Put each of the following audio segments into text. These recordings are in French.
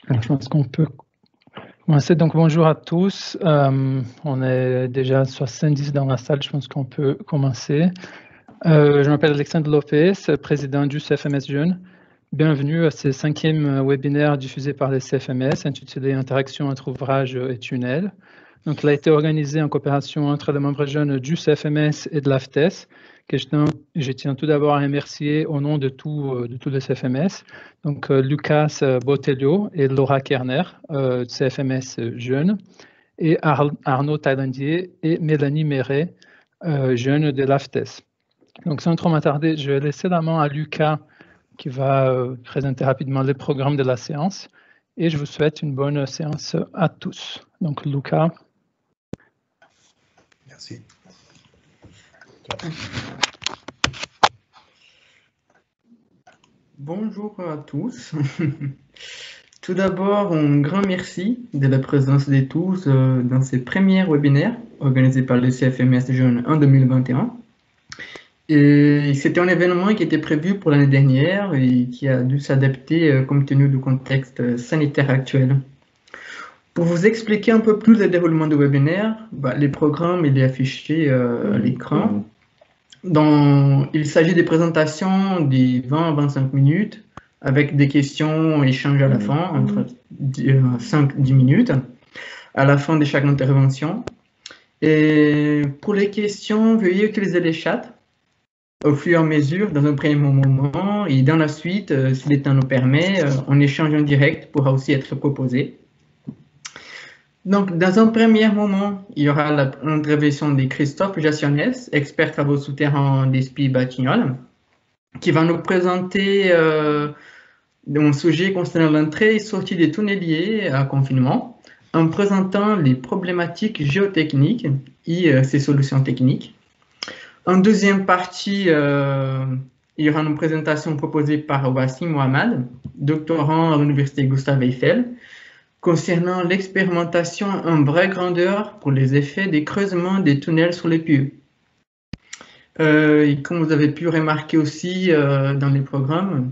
Alors, je pense qu'on peut commencer. Donc, bonjour à tous. On est déjà 70 dans la salle. Je pense qu'on peut commencer. Je m'appelle Alexandre Lopez, président du CFMS Jeunes. Bienvenue à ce 5e webinaire diffusé par les CFMS, intitulé Interaction entre ouvrages et tunnels. Donc, il a été organisé en coopération entre les membres jeunes du CFMS et de l'AFTES, que je tiens tout d'abord à remercier au nom de tous les CFMS. Donc, Lucas Botelho et Laura Kerner, CFMS Jeunes, et Arnaud Thaïlandier et Mélanie Méret, jeunes de l'AFTES. Donc, sans trop m'attarder, je vais laisser la main à Lucas qui va présenter rapidement les programmes de la séance. Et je vous souhaite une bonne séance à tous. Donc, Lucas. Merci. Bonjour à tous. Tout d'abord, un grand merci de la présence de tous dans ces premiers webinaires organisés par le CFMS Jeunes en 2021. Et c'était un événement qui était prévu pour l'année dernière et qui a dû s'adapter compte tenu du contexte sanitaire actuel. Pour vous expliquer un peu plus le déroulement du webinaire, les programmes, il est affiché à l'écran. Il s'agit des présentations de 20 à 25 minutes avec des questions et échanges à la fin, entre 5-10 minutes, à la fin de chaque intervention. Et pour les questions, veuillez utiliser les chats au fur et à mesure dans un premier moment et dans la suite, si le temps nous permet, un échange en direct pourra aussi être proposé. Donc, dans un premier moment, il y aura l'intervention de Christophe Jassionnès, expert travaux souterrains d'ESPI Batignolles, qui va nous présenter un sujet concernant l'entrée et sortie des tunneliers à confinement, en présentant les problématiques géotechniques et ses solutions techniques. En deuxième partie, il y aura une présentation proposée par Wassim Mohamed, doctorant à l'Université Gustave Eiffel, concernant l'expérimentation en vraie grandeur pour les effets des creusements des tunnels sur les puits. Et comme vous avez pu remarquer aussi dans les programmes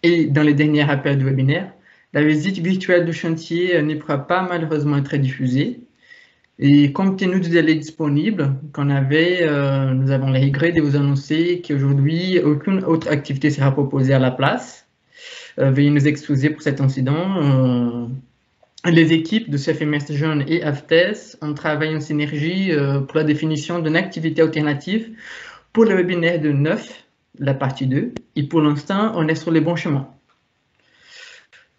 et dans les derniers rappels du webinaire, la visite virtuelle du chantier ne pourra pas malheureusement être diffusée. Et compte tenu du délai disponible qu'on avait, nous avons le regret de vous annoncer qu'aujourd'hui, aucune autre activité sera proposée à la place. Veuillez nous excuser pour cet incident. Les équipes de CFMS Jeunes et AFTES ont travaillé en synergie pour la définition d'une activité alternative pour le webinaire de 9, la partie 2, et pour l'instant, on est sur les bons chemins.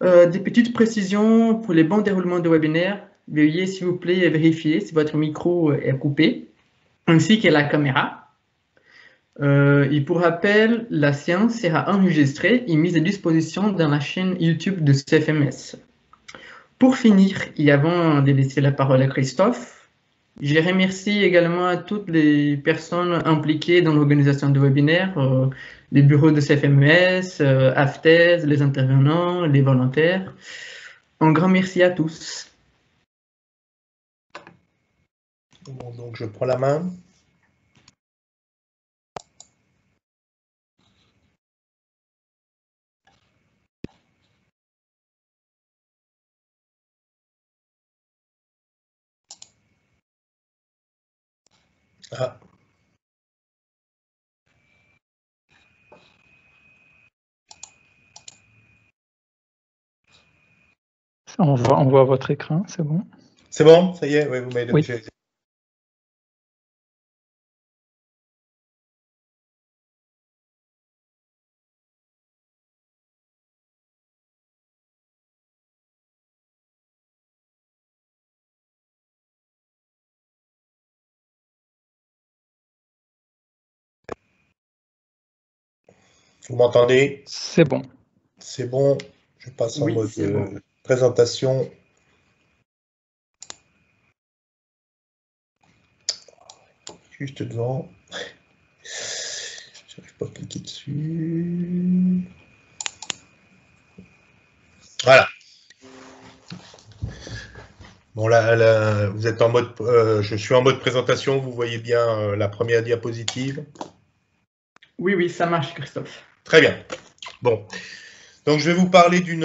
Des petites précisions pour les bons déroulements de webinaire. Veuillez, s'il vous plaît, vérifier si votre micro est coupé, ainsi que la caméra. Et pour rappel, la séance sera enregistrée et mise à disposition dans la chaîne YouTube de CFMS. Pour finir, et avant de laisser la parole à Christophe, je remercie également à toutes les personnes impliquées dans l'organisation du webinaire, les bureaux de CFMS, AFTES, les intervenants, les volontaires. Un grand merci à tous. Bon, donc je prends la main. Ah. On voit votre écran, c'est bon? C'est bon, ça y est, oui, vous m'avez oui. Vous m'entendez? C'est bon. C'est bon, je passe en mode présentation. Juste devant. Je n'arrive pas à cliquer dessus. Voilà. Bon, là, vous êtes en mode, je suis en mode présentation, vous voyez bien la première diapositive? Oui, ça marche, Christophe. Très bien. Bon, Donc, je vais vous parler d'une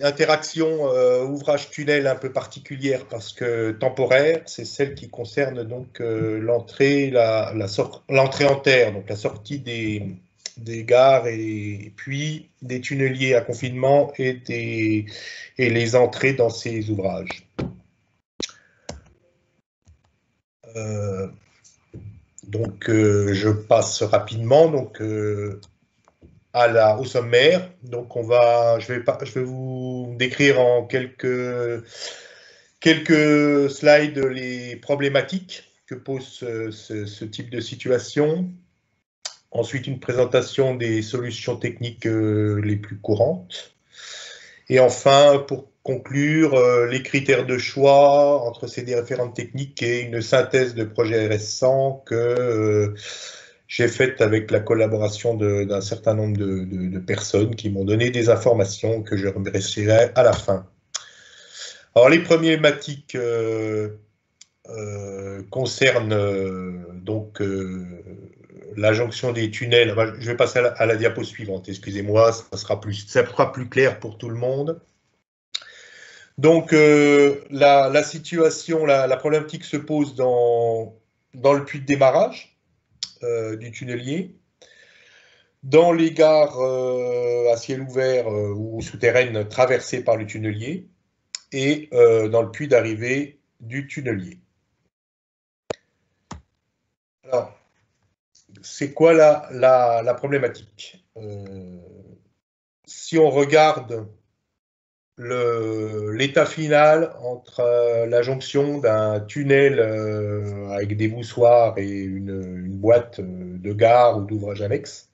interaction ouvrage-tunnel un peu particulière parce que temporaire. C'est celle qui concerne donc l'entrée, l'entrée en terre, donc la sortie des gares et puis des tunneliers à confinement et les entrées dans ces ouvrages. Donc, je passe rapidement. Donc, au sommaire. Donc, je vais vous décrire en quelques slides les problématiques que pose ce type de situation. Ensuite, une présentation des solutions techniques les plus courantes. Et enfin, pour conclure, les critères de choix entre ces différentes techniques et une synthèse de projet RS100 que j'ai faite avec la collaboration d'un certain nombre de personnes qui m'ont donné des informations que je remercierai à la fin. Alors, les problématiques concernent donc la jonction des tunnels. Je vais passer à la diapo suivante, excusez-moi, ça sera plus clair pour tout le monde. Donc, la situation, la problématique se pose dans le puits de démarrage du tunnelier, dans les gares à ciel ouvert ou souterraines traversées par le tunnelier et dans le puits d'arrivée du tunnelier. Alors, c'est quoi la problématique? Si on regarde l'état final entre la jonction d'un tunnel avec des voussoirs et une boîte de gare ou d'ouvrage annexe,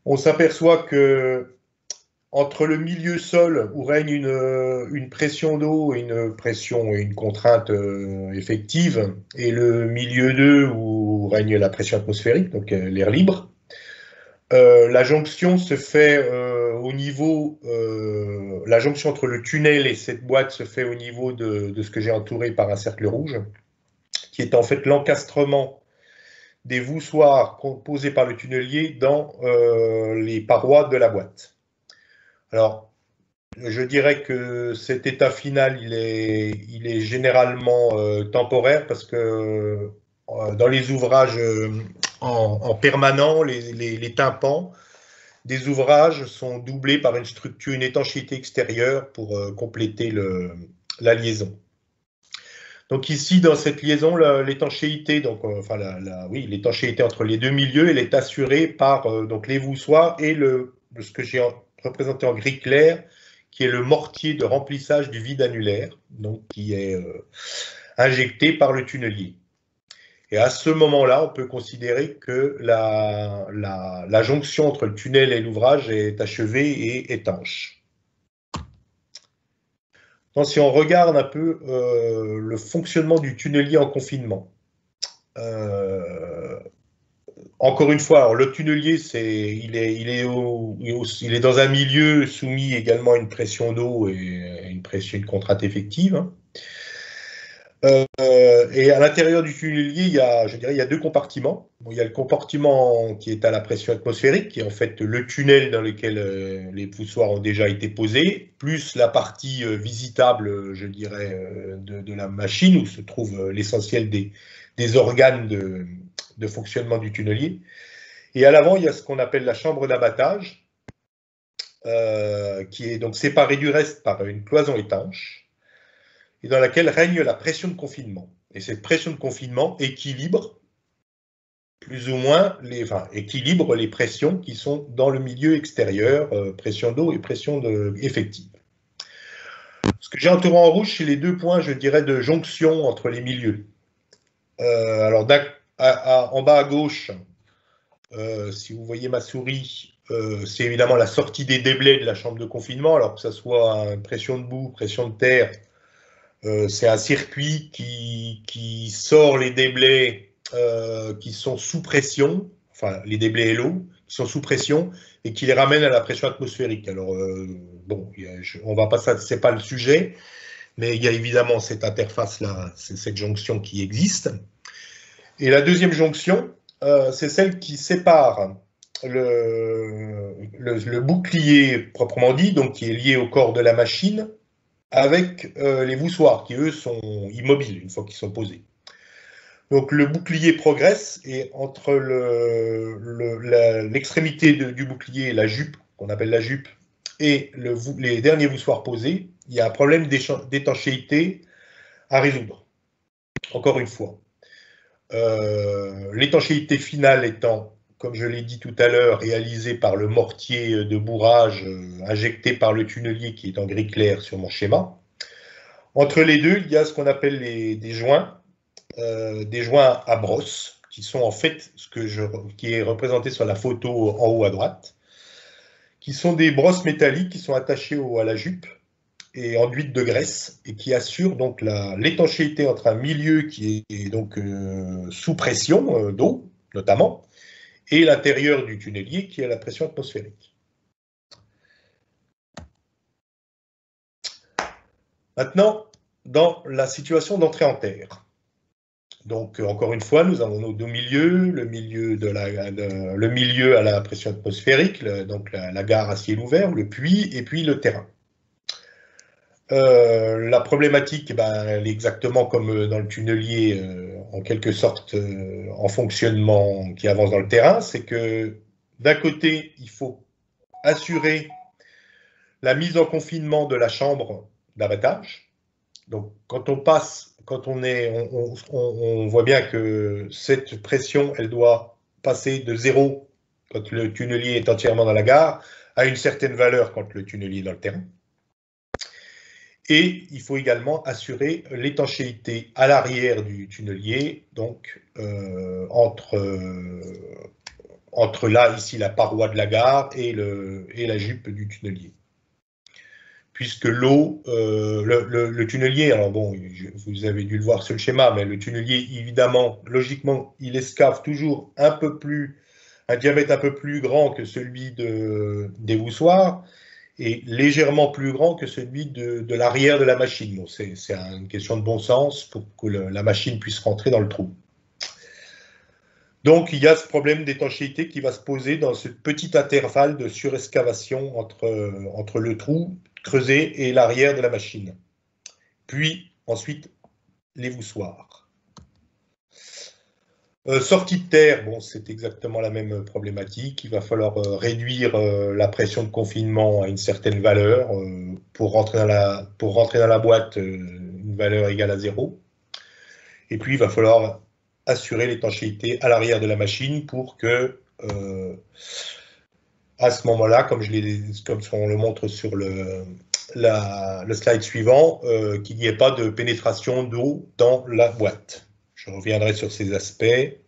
on s'aperçoit que entre le milieu sol où règne une pression d'eau et une contrainte effective et le milieu 2 où règne la pression atmosphérique, donc l'air libre, la jonction se fait au niveau, la jonction entre le tunnel et cette boîte se fait au niveau de ce que j'ai entouré par un cercle rouge, qui est en fait l'encastrement des voussoirs composés par le tunnelier dans les parois de la boîte. Alors, je dirais que cet état final, il est généralement temporaire parce que dans les ouvrages en permanent, les tympans des ouvrages sont doublés par une étanchéité extérieure pour compléter la liaison. Donc ici, dans cette liaison, l'étanchéité, l'étanchéité entre les deux milieux, elle est assurée par donc les voussoirs et ce que j'ai représenté en gris clair, qui est le mortier de remplissage du vide annulaire, donc qui est injecté par le tunnelier. Et à ce moment-là, on peut considérer que la jonction entre le tunnel et l'ouvrage est achevée et étanche. Donc, si on regarde un peu le fonctionnement du tunnelier en confinement, encore une fois, alors, le tunnelier, il est dans un milieu soumis également à une pression d'eau et une contrainte effective. Hein. Et à l'intérieur du tunnelier, il y a deux compartiments. Bon, il y a le compartiment qui est à la pression atmosphérique, qui est en fait le tunnel dans lequel les poussoirs ont déjà été posés, plus la partie visitable, je dirais, de la machine, où se trouve l'essentiel des organes de fonctionnement du tunnelier. Et à l'avant, il y a ce qu'on appelle la chambre d'abattage, qui est donc séparée du reste par une cloison étanche, et dans laquelle règne la pression de confinement. Et cette pression de confinement équilibre plus ou moins équilibre les pressions qui sont dans le milieu extérieur, pression d'eau et pression effective. Ce que j'ai entouré en rouge, c'est les deux points, je dirais, de jonction entre les milieux. Alors, en bas à gauche, si vous voyez ma souris, c'est évidemment la sortie des déblais de la chambre de confinement, alors que ce soit pression de boue, pression de terre, c'est un circuit qui sort les déblais qui sont sous pression, enfin les déblais et l'eau, qui sont sous pression et qui les ramène à la pression atmosphérique. Alors, bon, on va pas ça, c'est pas le sujet, mais il y a évidemment cette interface-là, cette jonction qui existe. Et la deuxième jonction, c'est celle qui sépare le bouclier proprement dit, donc qui est lié au corps de la machine, avec les voussoirs qui, eux, sont immobiles une fois qu'ils sont posés. Donc le bouclier progresse et entre l'extrémité du bouclier, la jupe, qu'on appelle la jupe, et les derniers voussoirs posés, il y a un problème d'étanchéité à résoudre. Encore une fois. L'étanchéité finale étant, comme je l'ai dit tout à l'heure, réalisée par le mortier de bourrage injecté par le tunnelier qui est en gris clair sur mon schéma. Entre les deux, il y a ce qu'on appelle des joints à brosse, qui sont en fait qui est représenté sur la photo en haut à droite, qui sont des brosses métalliques qui sont attachées à la jupe et enduites de graisse et qui assurent donc l'étanchéité entre un milieu qui est donc sous pression d'eau, notamment, et l'intérieur du tunnelier qui est à la pression atmosphérique. Maintenant, dans la situation d'entrée en terre. Donc, encore une fois, nous avons nos deux milieux, le milieu à la pression atmosphérique, donc la gare à ciel ouvert, le puits, et puis le terrain. La problématique, elle est exactement comme dans le tunnelier, en quelque sorte, en fonctionnement qui avance dans le terrain, c'est que d'un côté, il faut assurer la mise en confinement de la chambre d'abattage. Donc, quand on voit bien que cette pression, elle doit passer de 0 quand le tunnelier est entièrement dans la gare, à une certaine valeur quand le tunnelier est dans le terrain. Et il faut également assurer l'étanchéité à l'arrière du tunnelier, donc entre là, ici, la paroi de la gare et la jupe du tunnelier. Puisque l'eau, le tunnelier, alors bon, vous avez dû le voir sur le schéma, mais le tunnelier, évidemment, logiquement, il escave toujours un diamètre un peu plus grand que celui des voussoirs, et légèrement plus grand que celui de l'arrière de la machine. Bon, c'est une question de bon sens pour que la machine puisse rentrer dans le trou. Donc, il y a ce problème d'étanchéité qui va se poser dans ce petit intervalle de surexcavation entre le trou creusé et l'arrière de la machine. Puis, ensuite, les voussoirs. Sortie de terre, bon, c'est exactement la même problématique. Il va falloir réduire la pression de confinement à une certaine valeur pour rentrer dans la boîte une valeur égale à 0. Et puis, il va falloir assurer l'étanchéité à l'arrière de la machine pour que, à ce moment-là, comme on le montre sur le slide suivant, qu'il n'y ait pas de pénétration d'eau dans la boîte. Je reviendrai sur ces aspects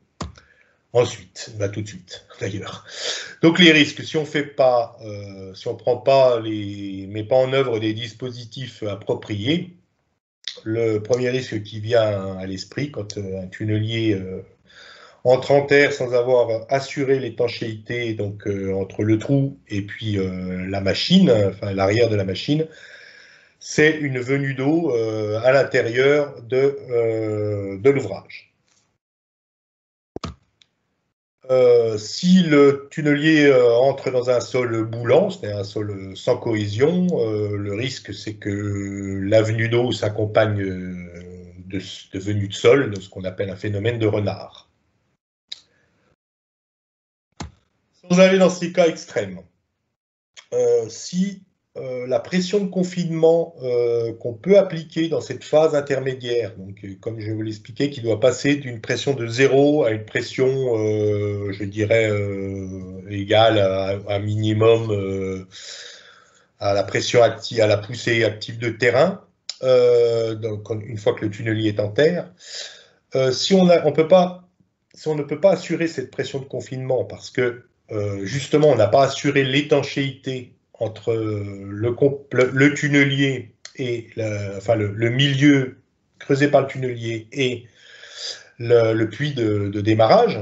ensuite, tout de suite d'ailleurs. Donc les risques, si on met pas en œuvre des dispositifs appropriés, le premier risque qui vient à l'esprit quand un tunnelier entre en terre sans avoir assuré l'étanchéité donc entre le trou et puis la machine, enfin l'arrière de la machine, c'est une venue d'eau à l'intérieur de l'ouvrage. Si le tunnelier entre dans un sol boulant, c'est-à-dire un sol sans cohésion, le risque c'est que la venue d'eau s'accompagne de venue de sol, de ce qu'on appelle un phénomène de renard. Sans aller dans ces cas extrêmes, si la pression de confinement qu'on peut appliquer dans cette phase intermédiaire, donc comme je vous l'expliquais, qui doit passer d'une pression de 0 à une pression, je dirais, égale à un minimum à la pression active, à la poussée active de terrain, donc une fois que le tunnelier est en terre, si on ne peut pas assurer cette pression de confinement parce que justement on n'a pas assuré l'étanchéité entre le tunnelier et le milieu creusé par le tunnelier et le puits de démarrage.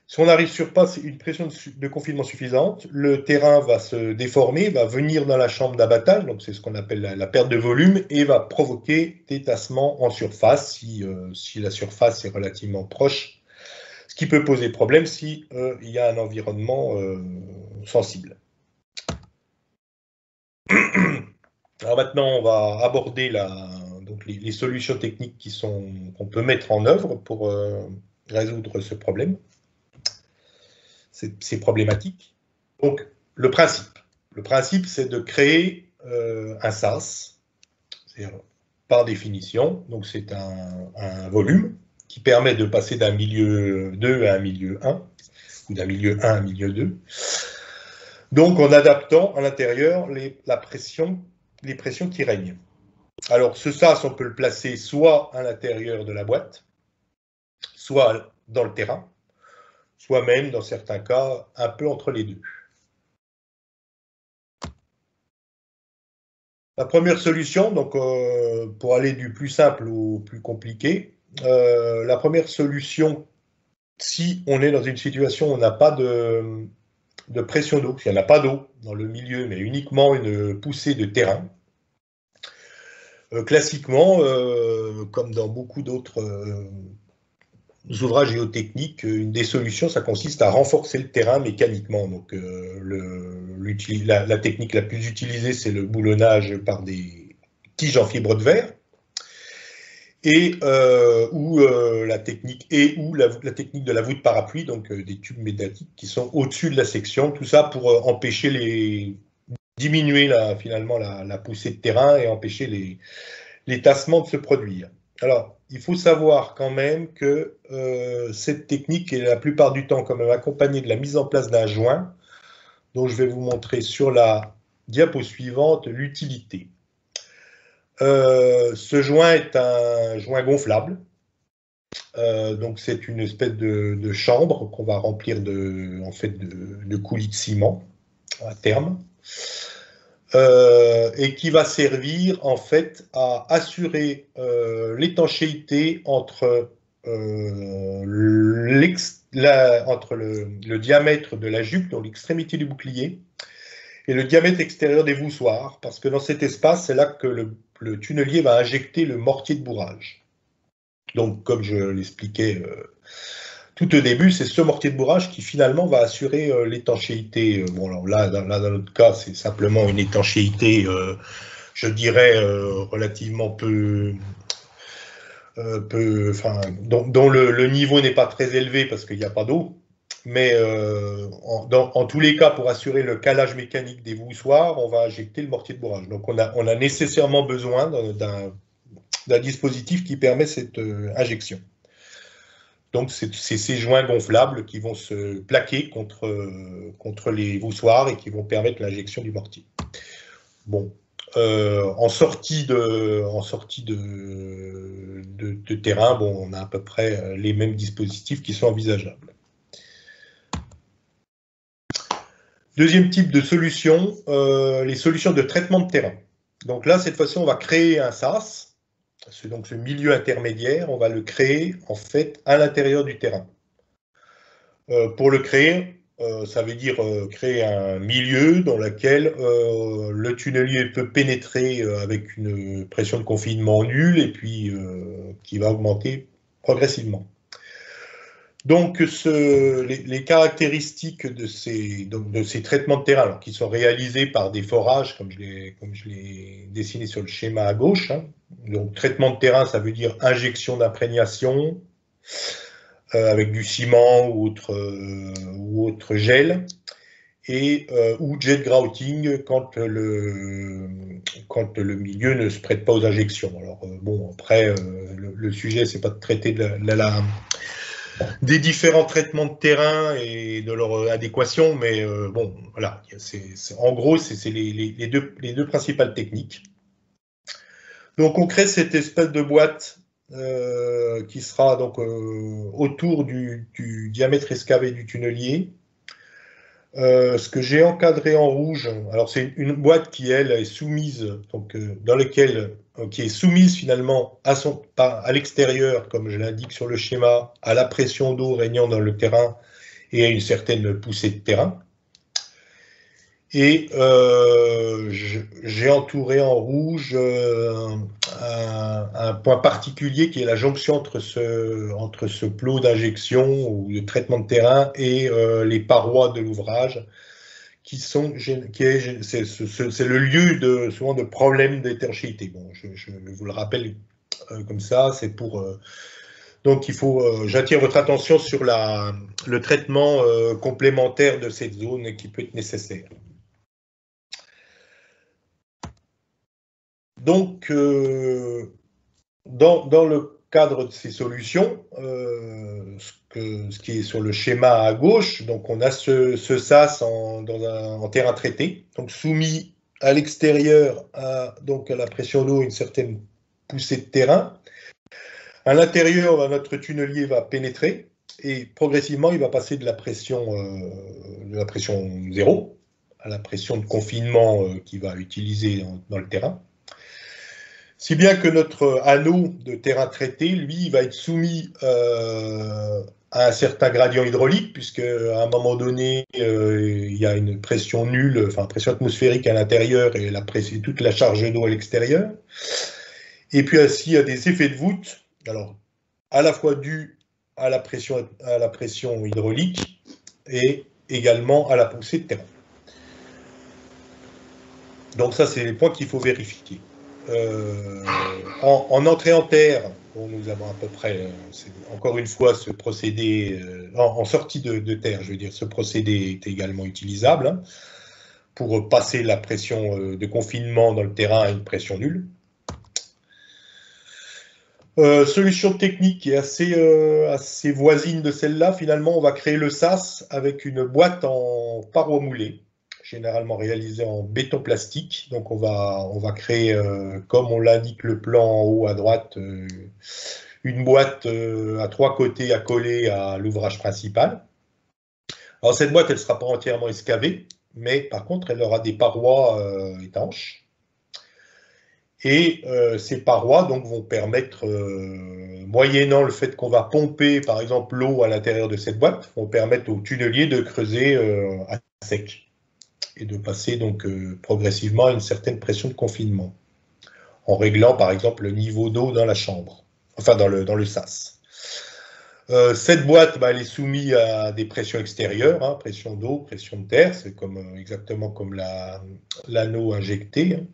Si on n'arrive sur pas une pression de confinement suffisante, le terrain va se déformer, va venir dans la chambre d'abattage, donc c'est ce qu'on appelle la perte de volume, et va provoquer des tassements en surface si la surface est relativement proche, ce qui peut poser problème si il y a un environnement sensible. Alors maintenant, on va aborder donc les solutions techniques qu'on peut mettre en œuvre pour résoudre ce problème, ces problématiques. Donc, le principe, c'est de créer un SAS, par définition. Donc, c'est un volume qui permet de passer d'un milieu 2 à un milieu 1, ou d'un milieu 1 à un milieu 2. Donc, en adaptant à l'intérieur les pressions qui règnent. Alors, ce SAS, on peut le placer soit à l'intérieur de la boîte, soit dans le terrain, soit même, dans certains cas, un peu entre les deux. La première solution, donc pour aller du plus simple au plus compliqué, la première solution, si on est dans une situation où on n'a pas de pression d'eau, s'il n'y en a pas d'eau dans le milieu, mais uniquement une poussée de terrain, classiquement, comme dans beaucoup d'autres ouvrages géotechniques, une des solutions, ça consiste à renforcer le terrain mécaniquement. Donc, la technique la plus utilisée, c'est le boulonnage par des tiges en fibre de verre, et la technique de la voûte parapluie, donc des tubes métalliques qui sont au-dessus de la section, tout ça pour empêcher diminuer finalement la poussée de terrain et empêcher les tassements de se produire. Alors, il faut savoir quand même que cette technique est la plupart du temps quand même accompagnée de la mise en place d'un joint, dont je vais vous montrer sur la diapo suivante l'utilité. Ce joint est un joint gonflable, donc c'est une espèce de chambre qu'on va remplir de coulis de ciment à terme. Et qui va servir en fait à assurer l'étanchéité entre le diamètre de la jupe, donc l'extrémité du bouclier, et le diamètre extérieur des voussoirs, parce que dans cet espace, c'est là que le tunnelier va injecter le mortier de bourrage. Donc, comme je l'expliquais tout au début, c'est ce mortier de bourrage qui finalement va assurer l'étanchéité. Bon, alors là, dans notre cas, c'est simplement une étanchéité, je dirais, relativement dont le niveau n'est pas très élevé parce qu'il n'y a pas d'eau. Mais en tous les cas, pour assurer le calage mécanique des voussoirs, on va injecter le mortier de bourrage. Donc on a nécessairement besoin d'un dispositif qui permet cette injection. Donc, c'est ces joints gonflables qui vont se plaquer contre les voussoirs et qui vont permettre l'injection du mortier. Bon, en sortie de terrain, bon, on a à peu près les mêmes dispositifs qui sont envisageables. Deuxième type de solution, les solutions de traitement de terrain. Donc là, cette fois-ci, on va créer un SAS. Donc ce milieu intermédiaire, on va le créer en fait à l'intérieur du terrain. Pour le créer, ça veut dire créer un milieu dans lequel le tunnelier peut pénétrer avec une pression de confinement nulle et puis qui va augmenter progressivement. Donc les caractéristiques de ces traitements de terrain, alors, qui sont réalisés par des forages, comme je l'ai dessiné sur le schéma à gauche, hein. Donc traitement de terrain, ça veut dire injection d'imprégnation avec du ciment ou autre gel, et ou jet grouting quand le milieu ne se prête pas aux injections. Alors bon, après le sujet, c'est pas de traiter des différents traitements de terrain et de leur adéquation, mais bon, voilà, en gros, c'est les deux principales techniques. Donc, on crée cette espèce de boîte qui sera donc autour du diamètre excavé du tunnelier. Ce que j'ai encadré en rouge, alors c'est une boîte qui, elle, est soumise, donc qui est soumise finalement à l'extérieur, comme je l'indique sur le schéma, à la pression d'eau régnant dans le terrain et à une certaine poussée de terrain. Et j'ai entouré en rouge un point particulier qui est la jonction entre ce plot d'injection ou de traitement de terrain et les parois de l'ouvrage, c'est le lieu souvent de problèmes d'étanchéité. Bon, je vous le rappelle comme ça, c'est pour... donc j'attire votre attention sur le traitement complémentaire de cette zone qui peut être nécessaire. Donc, dans le cadre de ces solutions, ce qui est sur le schéma à gauche, donc on a ce sas en terrain traité, donc soumis à l'extérieur donc à la pression d'eau, une certaine poussée de terrain. À l'intérieur, notre tunnelier va pénétrer et progressivement, il va passer de la pression zéro à la pression de confinement qu'il va utiliser dans le terrain. Si bien que notre anneau de terrain traité, lui, va être soumis à un certain gradient hydraulique, puisque à un moment donné, il y a une pression nulle, enfin pression atmosphérique à l'intérieur et toute la charge d'eau à l'extérieur. Et puis ainsi, il y a des effets de voûte, alors à la fois dus à la pression hydraulique et également à la poussée de terrain. Donc ça, c'est les points qu'il faut vérifier. En entrée en terre, bon, nous avons à peu près, encore une fois, ce procédé, en sortie de terre, je veux dire, ce procédé est également utilisable hein, pour passer la pression de confinement dans le terrain à une pression nulle. Solution technique qui est assez voisine de celle-là, finalement, on va créer le sas avec une boîte en parois moulées, généralement réalisée en béton plastique. Donc on va créer, comme on l'indique le plan en haut à droite, une boîte à 3 côtés accolée à l'ouvrage principal. Alors cette boîte, elle ne sera pas entièrement escavée, mais par contre, elle aura des parois étanches. Et ces parois donc, vont permettre, moyennant le fait qu'on va pomper par exemple l'eau à l'intérieur de cette boîte, vont permettre au tunnelier de creuser à sec et de passer donc progressivement à une certaine pression de confinement, en réglant par exemple le niveau d'eau dans la chambre, enfin dans le sas. Cette boîte, elle est soumise à des pressions extérieures, hein, pression d'eau, pression de terre, c'est exactement comme l'anneau injecté. Hein.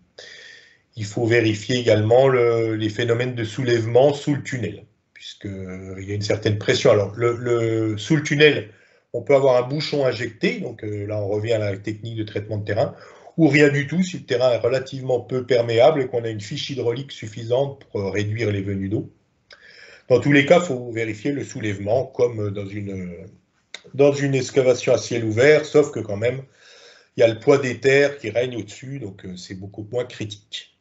Il faut vérifier également les phénomènes de soulèvement sous le tunnel, puisqu'il y a une certaine pression. Alors, sous le tunnel, on peut avoir un bouchon injecté, donc là on revient à la technique de traitement de terrain, ou rien du tout si le terrain est relativement peu perméable et qu'on a une fiche hydraulique suffisante pour réduire les venues d'eau. Dans tous les cas, il faut vérifier le soulèvement comme dans une excavation à ciel ouvert, sauf que quand même, il y a le poids des terres qui règne au-dessus, donc c'est beaucoup moins critique.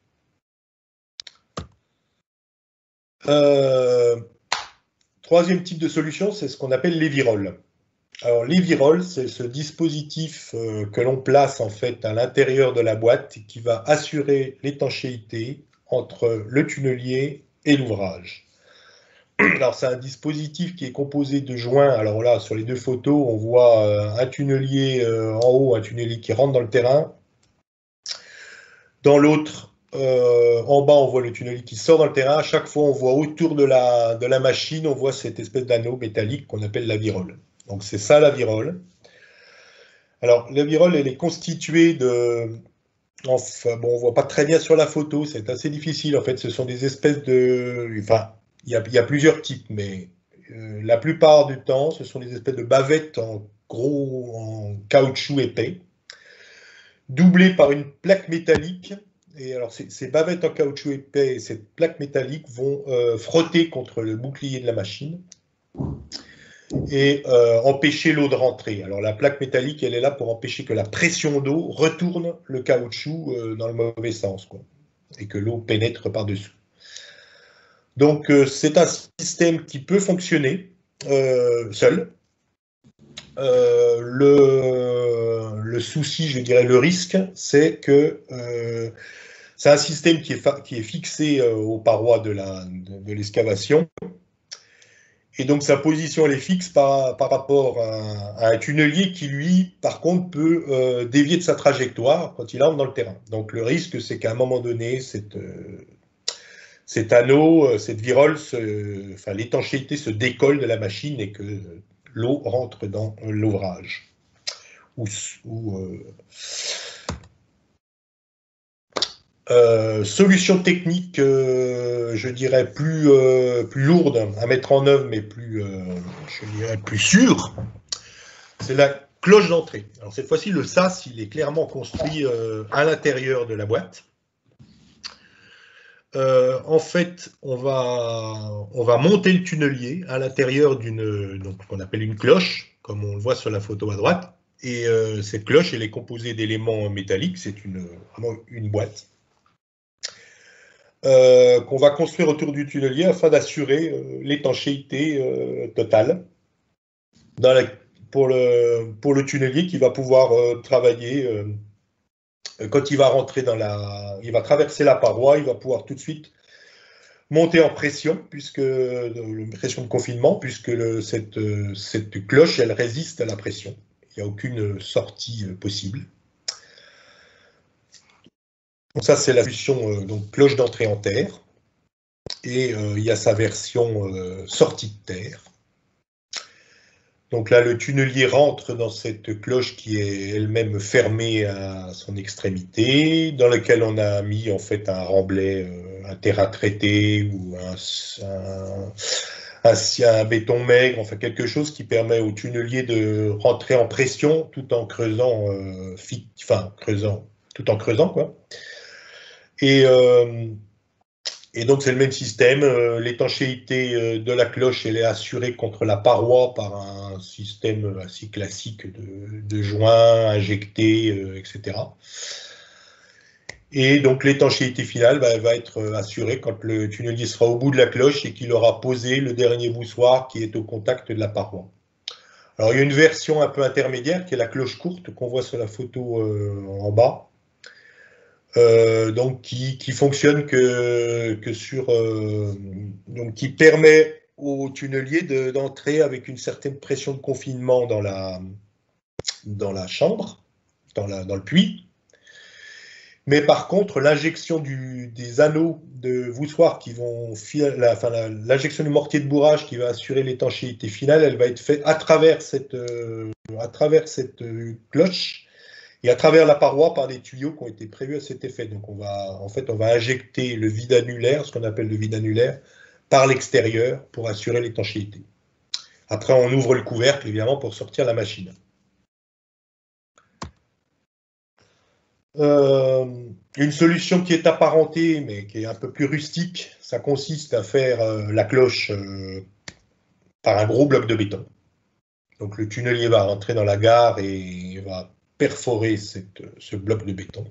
Troisième type de solution, c'est ce qu'on appelle l'Evirol. Alors l'Evirol, c'est ce dispositif que l'on place en fait à l'intérieur de la boîte et qui va assurer l'étanchéité entre le tunnelier et l'ouvrage. Alors c'est un dispositif qui est composé de joints. Alors là, sur les deux photos, on voit un tunnelier en haut, un tunnelier qui rentre dans le terrain. Dans l'autre, en bas, on voit le tunnelier qui sort dans le terrain. À chaque fois, on voit autour de la machine, on voit cette espèce d'anneau métallique qu'on appelle la virole. Donc c'est ça la virole. Alors la virole, elle est constituée de... Enfin, bon, on ne voit pas très bien sur la photo, c'est assez difficile. En fait, ce sont des espèces de... Enfin, il y a plusieurs types, mais la plupart du temps, ce sont des espèces de bavettes en caoutchouc épais, doublées par une plaque métallique. Et alors, ces bavettes en caoutchouc épais et cette plaque métallique vont frotter contre le bouclier de la machine et empêcher l'eau de rentrer. Alors, la plaque métallique, elle est là pour empêcher que la pression d'eau retourne le caoutchouc dans le mauvais sens, quoi, et que l'eau pénètre par-dessous. Donc, c'est un système qui peut fonctionner seul. Le souci, je dirais, le risque, c'est que c'est un système qui est fixé aux parois de l'excavation Et donc sa position elle est fixe par rapport à un tunnelier qui, lui, par contre, peut dévier de sa trajectoire quand il entre dans le terrain. Donc le risque, c'est qu'à un moment donné, cet anneau, cette virole, enfin, l'étanchéité se décolle de la machine et que l'eau rentre dans l'ouvrage. Solution technique, je dirais, plus lourde à mettre en œuvre, mais je dirais, plus sûre, c'est la cloche d'entrée. Alors cette fois-ci, le sas, il est clairement construit à l'intérieur de la boîte. En fait, on va monter le tunnelier à l'intérieur qu'on appelle une cloche, comme on le voit sur la photo à droite. Et cette cloche, elle est composée d'éléments métalliques. C'est vraiment une boîte qu'on va construire autour du tunnelier afin d'assurer l'étanchéité totale pour le tunnelier qui va pouvoir travailler. Quand il va rentrer il va traverser la paroi, il va pouvoir tout de suite monter en pression, pression de confinement, puisque cette cloche, elle résiste à la pression. Il n'y a aucune sortie possible. Donc ça, c'est la solution donc cloche d'entrée en terre. Et il y a sa version sortie de terre. Donc là, le tunnelier rentre dans cette cloche qui est elle-même fermée à son extrémité, dans laquelle on a mis en fait un remblai, un terrain traité ou un béton maigre, enfin quelque chose qui permet au tunnelier de rentrer en pression tout en creusant, tout en creusant quoi. Et donc c'est le même système, l'étanchéité de la cloche elle est assurée contre la paroi par un système assez classique de joints injectés, etc. Et donc l'étanchéité finale va être assurée quand le tunnelier sera au bout de la cloche et qu'il aura posé le dernier voussoir qui est au contact de la paroi. Alors il y a une version un peu intermédiaire qui est la cloche courte qu'on voit sur la photo en bas. Donc qui fonctionne que sur donc qui permet au tunnelier d'entrer avec une certaine pression de confinement dans la chambre, dans le puits. Mais par contre, l'injection des anneaux de voussoirs qui vont l'injection du mortier de bourrage qui va assurer l'étanchéité finale, elle va être faite à travers cette cloche et à travers la paroi par des tuyaux qui ont été prévus à cet effet. Donc on va injecter le vide annulaire, ce qu'on appelle le vide annulaire, par l'extérieur pour assurer l'étanchéité. Après, on ouvre le couvercle, évidemment, pour sortir la machine. Une solution qui est apparentée, mais qui est un peu plus rustique, ça consiste à faire la cloche par un gros bloc de béton. Donc le tunnelier va rentrer dans la gare et va perforer ce bloc de béton.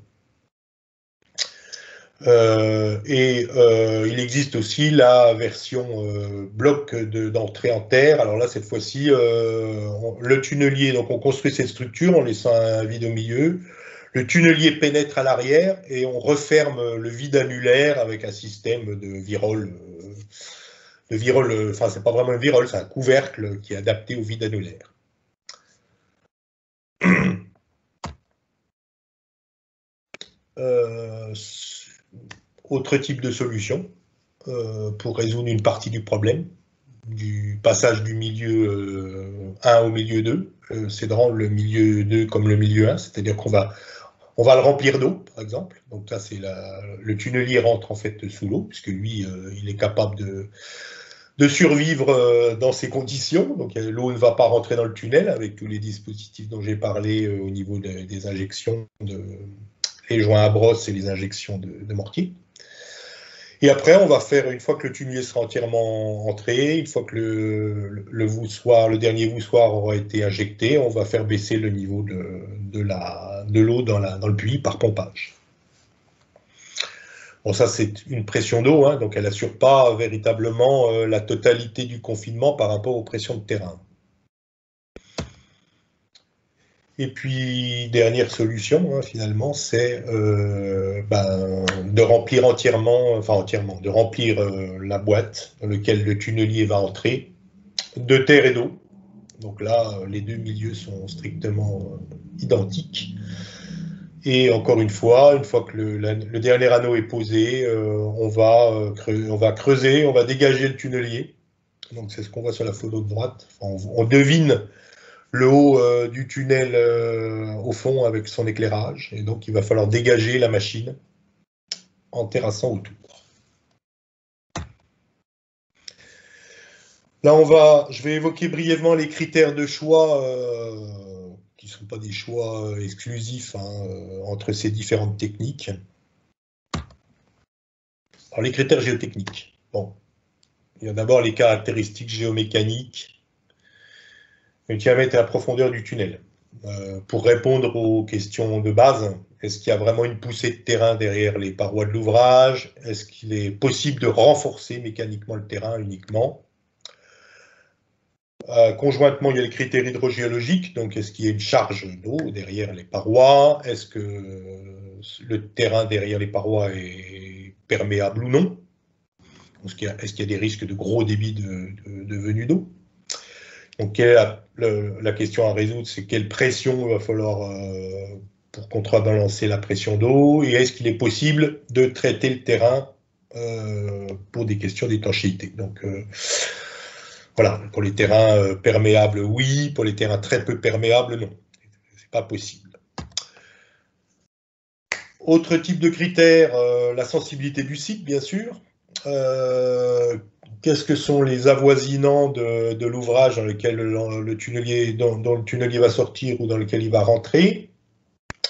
Il existe aussi la version bloc d'entrée en terre. Alors là, cette fois-ci, le tunnelier, donc on construit cette structure en laissant un vide au milieu. Le tunnelier pénètre à l'arrière et on referme le vide annulaire avec un système de virole. Enfin, c'est pas vraiment un virole, c'est un couvercle qui est adapté au vide annulaire. Autre type de solution pour résoudre une partie du problème, du passage du milieu 1 au milieu 2, c'est de rendre le milieu 2 comme le milieu 1, c'est-à-dire qu'on va le remplir d'eau, par exemple. Donc ça, c'est le tunnelier rentre en fait sous l'eau, puisque lui, il est capable de survivre dans ces conditions. Donc l'eau ne va pas rentrer dans le tunnel avec tous les dispositifs dont j'ai parlé au niveau des injections, les joints à brosse et les injections de mortier. Et après, on va faire, une fois que le tunnelier sera entièrement entré, une fois que le dernier voussoir aura été injecté, on va faire baisser le niveau de l'eau dans le puits par pompage. Bon, ça, c'est une pression d'eau, hein, donc elle n'assure pas véritablement la totalité du confinement par rapport aux pressions de terrain. Et puis, dernière solution, hein, finalement, c'est de remplir de remplir la boîte dans laquelle le tunnelier va entrer de terre et d'eau. Donc là, les deux milieux sont strictement identiques. Et encore une fois que le dernier anneau est posé, on va creuser, on va dégager le tunnelier. Donc c'est ce qu'on voit sur la photo de droite. Enfin, on devine le haut du tunnel au fond avec son éclairage. Et donc il va falloir dégager la machine en terrassant autour. Là, je vais évoquer brièvement les critères de choix qui ne sont pas des choix exclusifs entre ces différentes techniques. Alors, les critères géotechniques. Bon, il y a d'abord les caractéristiques géomécaniques qui va mettre à la profondeur du tunnel. Pour répondre aux questions de base, est-ce qu'il y a vraiment une poussée de terrain derrière les parois de l'ouvrage? Est-ce qu'il est possible de renforcer mécaniquement le terrain uniquement? Conjointement, il y a les critères hydrogéologiques, donc est-ce qu'il y a une charge d'eau derrière les parois? Est-ce que le terrain derrière les parois est perméable ou non? Est-ce qu'il y a des risques de gros débits de venue d'eau? Donc, la question à résoudre, c'est quelle pression il va falloir pour contrebalancer la pression d'eau, et est-ce qu'il est possible de traiter le terrain pour des questions d'étanchéité? Donc, voilà, pour les terrains perméables, oui. Pour les terrains très peu perméables, non. C'est pas possible. Autre type de critère, la sensibilité du site, bien sûr. Qu'est-ce que sont les avoisinants de l'ouvrage dans lequel dont le tunnelier va sortir ou dans lequel il va rentrer?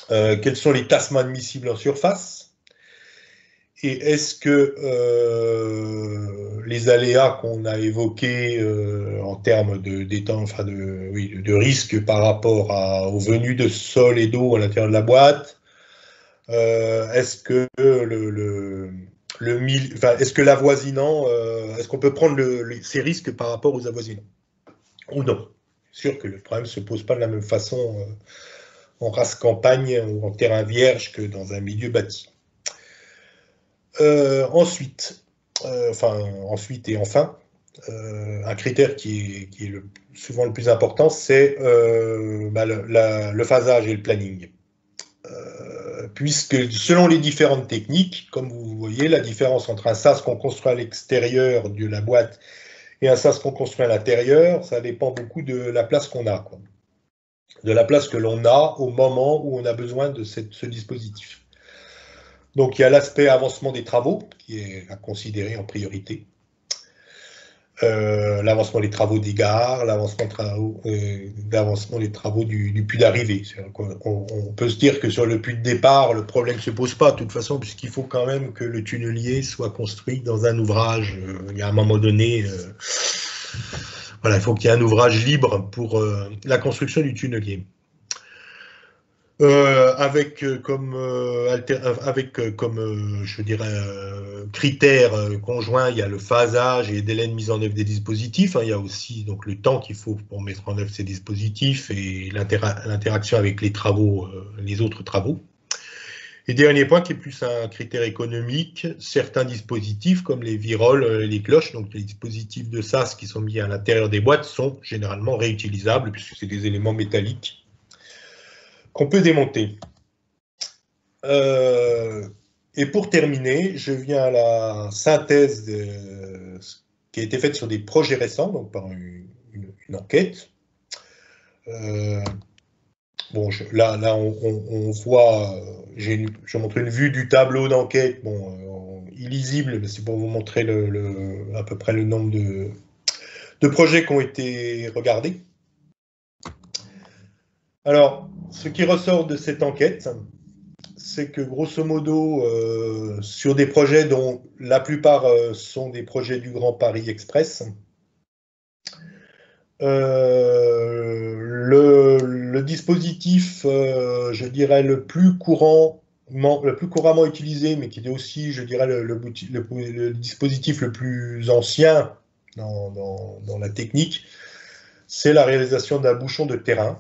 Quels sont les tassements admissibles en surface? Et est-ce que les aléas qu'on a évoqués en termes de risque par rapport aux venues de sol et d'eau à l'intérieur de la boîte, est-ce que est-ce que l'avoisinant, est-ce qu'on peut prendre ces risques par rapport aux avoisinants ou non? C'est sûr que le problème ne se pose pas de la même façon en race campagne ou en terrain vierge que dans un milieu bâti. Ensuite, un critère qui est souvent le plus important, c'est le phasage et le planning. Puisque selon les différentes techniques, comme vous voyez, la différence entre un sas qu'on construit à l'extérieur de la boîte et un sas qu'on construit à l'intérieur, ça dépend beaucoup de la place qu'on a, quoi. De la place que l'on a au moment où on a besoin de ce dispositif. Donc, il y a l'aspect avancement des travaux, qui est à considérer en priorité. L'avancement des travaux des gares, l'avancement des travaux du puits d'arrivée. On peut se dire que sur le puits de départ, le problème ne se pose pas, de toute façon, puisqu'il faut quand même que le tunnelier soit construit dans un ouvrage. Il y a un moment donné, voilà, il faut qu'il y ait un ouvrage libre pour la construction du tunnelier. Avec comme critères conjoints, il y a le phasage et les délais de mise en œuvre des dispositifs. Il y a aussi donc le temps qu'il faut pour mettre en œuvre ces dispositifs et l'interaction avec les travaux, les autres travaux. Et dernier point qui est plus un critère économique, certains dispositifs comme les viroles, les cloches, donc les dispositifs de sas qui sont mis à l'intérieur des boîtes sont généralement réutilisables puisque c'est des éléments métalliques qu'on peut démonter. Et pour terminer, je viens à la synthèse qui a été faite sur des projets récents, donc par une enquête. Bon, là on voit, je montre une vue du tableau d'enquête, bon, illisible, mais c'est pour vous montrer à peu près le nombre de projets qui ont été regardés. Alors, ce qui ressort de cette enquête, c'est que grosso modo, sur des projets dont la plupart sont des projets du Grand Paris Express, le dispositif, je dirais, le plus couramment utilisé, mais qui est aussi, je dirais, le dispositif le plus ancien dans la technique, c'est la réalisation d'un bouchon de terrain,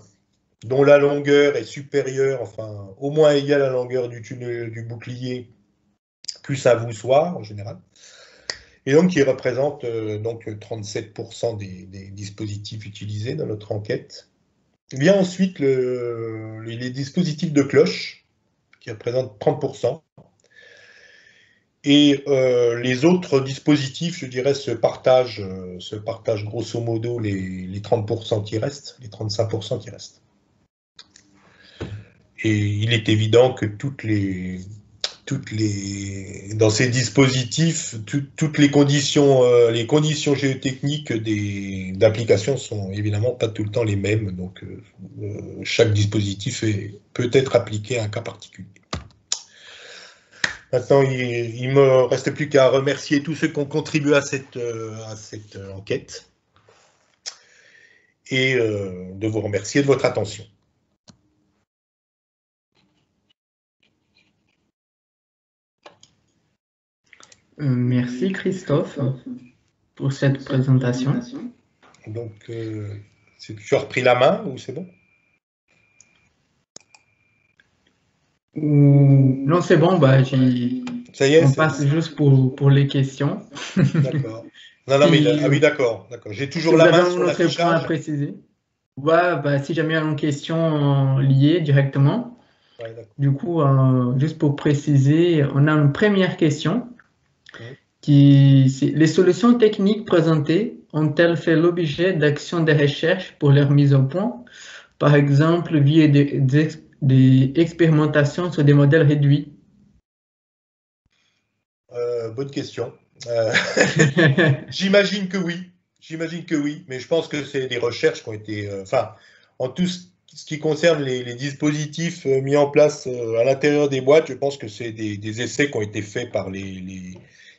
dont la longueur est supérieure, enfin, au moins égale à la longueur du tunnel du bouclier, plus un voussoir en général. et donc qui représente donc 37% des dispositifs utilisés dans notre enquête. Vient ensuite les dispositifs de cloche, qui représentent 30%. Et les autres dispositifs, je dirais, se partagent grosso modo les 30% qui restent, les 35% qui restent. Et il est évident que dans ces dispositifs, toutes les conditions géotechniques d'application sont évidemment pas tout le temps les mêmes. Donc, chaque dispositif peut être appliqué à un cas particulier. Maintenant, il me reste plus qu'à remercier tous ceux qui ont contribué à cette enquête et de vous remercier de votre attention. Merci Christophe pour cette présentation. Donc, tu as repris la main ou c'est bon? Non, c'est bon, ça y est, on passe juste pour les questions. D'accord. Non, mais ah oui, d'accord. J'ai toujours si la vous main avez sur un autre point à préciser. Ouais, si jamais il y a une question liée directement. Ouais, du coup, juste pour préciser, on a une première question. Les solutions techniques présentées ont-elles fait l'objet d'actions de recherche pour leur mise au point, par exemple via des expérimentations sur des modèles réduits? Bonne question. J'imagine que oui, mais je pense que c'est des recherches qui ont été, en tout ce qui concerne les dispositifs mis en place à l'intérieur des boîtes, je pense que c'est des essais qui ont été faits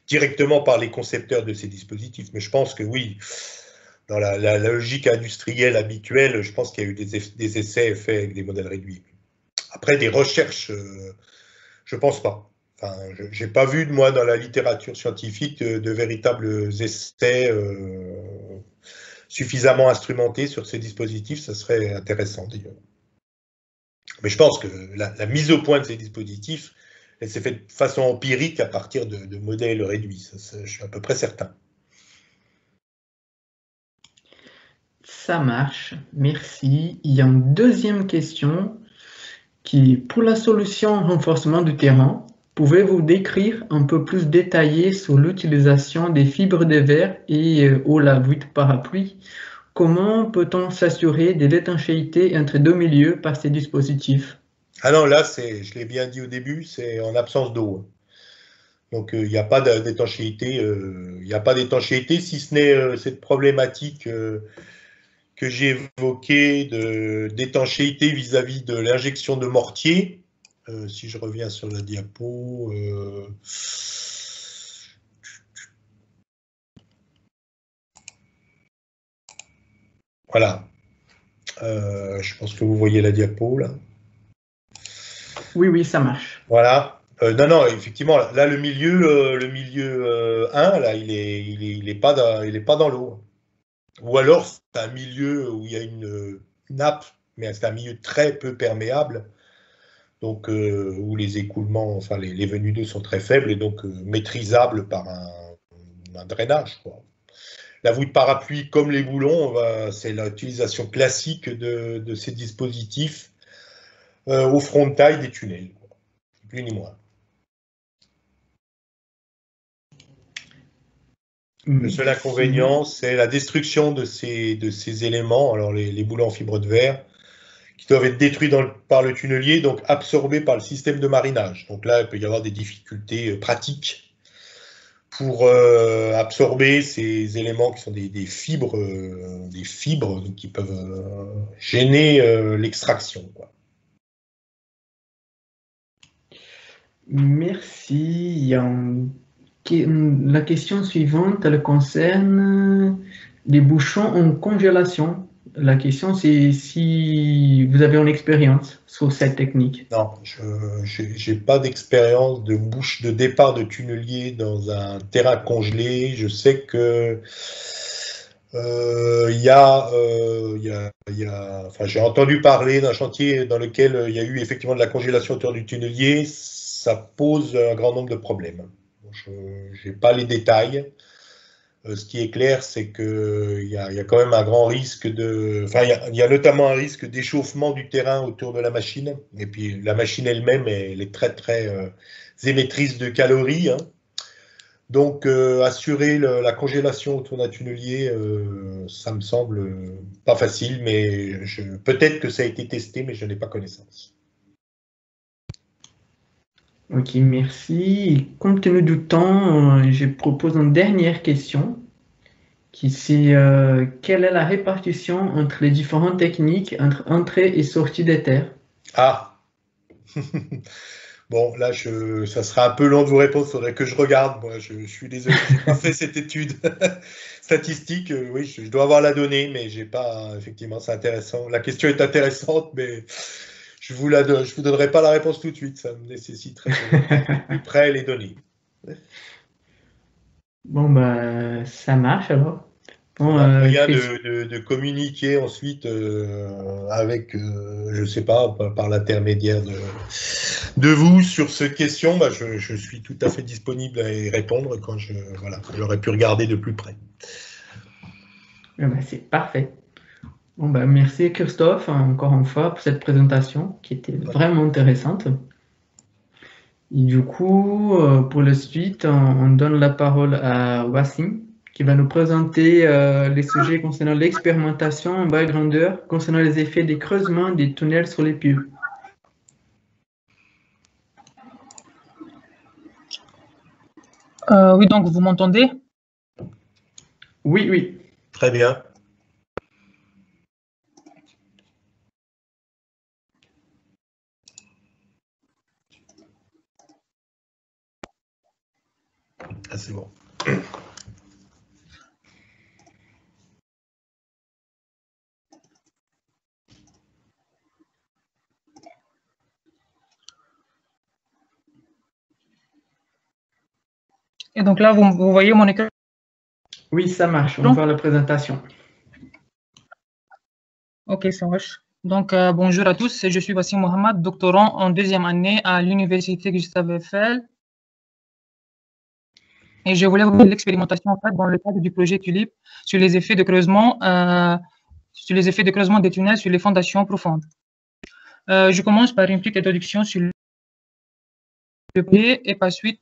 directement par les concepteurs de ces dispositifs. Mais je pense que oui, dans la logique industrielle habituelle, je pense qu'il y a eu des essais faits avec des modèles réduits. Après, des recherches, je pense pas. Enfin, je n'ai pas vu, moi, dans la littérature scientifique, de véritables essais suffisamment instrumentés sur ces dispositifs. Ça serait intéressant, d'ailleurs. Mais je pense que la mise au point de ces dispositifs, elle s'est faite de façon empirique à partir de modèles réduits. Ça, je suis à peu près certain. Ça marche, merci. Il y a une deuxième question qui, pour la solution renforcement du terrain, pouvez-vous décrire un peu plus détaillé sur l'utilisation des fibres de verre et ou la voûte parapluie? Comment peut-on s'assurer de l'étanchéité entre deux milieux par ces dispositifs? Ah non, là, je l'ai bien dit au début, c'est en absence d'eau. Donc, il n'y a pas d'étanchéité. Si ce n'est cette problématique que j'ai évoquée d'étanchéité vis-à-vis de l'injection de mortier. Si je reviens sur la diapo. Voilà. Je pense que vous voyez la diapo, là. Oui, ça marche. Voilà. Non, effectivement, là, le milieu 1, là, il est pas dans l'eau. Ou alors, c'est un milieu où il y a une nappe, mais c'est un milieu très peu perméable, donc où les écoulements, enfin les venues d'eau sont très faibles et donc maîtrisables par un drainage, quoi. La voûte parapluie, comme les boulons, c'est l'utilisation classique de ces dispositifs au frontail des tunnels, quoi. Plus ni moins. Le seul inconvénient, c'est la destruction de ces éléments, alors les boulons en fibre de verre, qui doivent être détruits par le tunnelier, donc absorbés par le système de marinage. Donc là, il peut y avoir des difficultés pratiques pour absorber ces éléments qui sont des fibres donc qui peuvent gêner l'extraction, quoi. Merci. La question suivante, elle concerne les bouchons en congélation. La question, c'est si vous avez une expérience sur cette technique. Non, je n'ai pas d'expérience de bouche de départ de tunnelier dans un terrain congelé. Je sais que j'ai entendu parler d'un chantier dans lequel il y a eu effectivement de la congélation autour du tunnelier. Ça pose un grand nombre de problèmes. Je n'ai pas les détails. Ce qui est clair, c'est qu'il y a quand même un grand risque de... Enfin, il y a notamment un risque d'échauffement du terrain autour de la machine. Et puis, la machine elle-même, elle est très, très émettrice de calories, hein. Donc, assurer la congélation autour d'un tunnelier, ça me semble pas facile, mais peut-être que ça a été testé, mais je n'ai pas connaissance. Ok, merci. Compte tenu du temps, je propose une dernière question, qui c'est quelle est la répartition entre les différentes techniques entre entrée et sortie des terres? Ah, bon, là, ça sera un peu long de vous répondre, il faudrait que je regarde. Moi, je suis désolé, je n'ai pas fait cette étude statistique. Oui, je dois avoir la donnée, mais j'ai pas. Effectivement, c'est intéressant. La question est intéressante, mais je vous donnerai pas la réponse tout de suite. Ça me nécessiterait de plus près les données. Bon, bah, ça marche alors. Bon, On a moyen Chris, de communiquer ensuite avec, je sais pas, par l'intermédiaire de vous sur cette question. Bah, je suis tout à fait disponible à y répondre quand voilà, j'aurais pu regarder de plus près. bah, c'est parfait. Bon, bah, merci Christophe, encore une fois, pour cette présentation qui était vraiment intéressante. Et du coup, pour la suite, on donne la parole à Wassim, qui va nous présenter les sujets concernant l'expérimentation en bas grandeur, concernant les effets des creusements des tunnels sur les pieux. Oui, donc vous m'entendez? Oui, oui. Très bien. Ah, c'est bon. Et donc là, vous voyez mon écran? Oui, ça marche. On va voir la présentation. Ok, ça marche. Donc, bonjour à tous. Je suis Wassim Mohamed, doctorant en deuxième année à l'Université Gustave Eiffel. Et je voulais vous parler de l'expérimentation en fait, dans le cadre du projet TULIP sur les effets de creusement, des tunnels sur les fondations profondes. Je commence par une petite introduction sur le projet et par suite,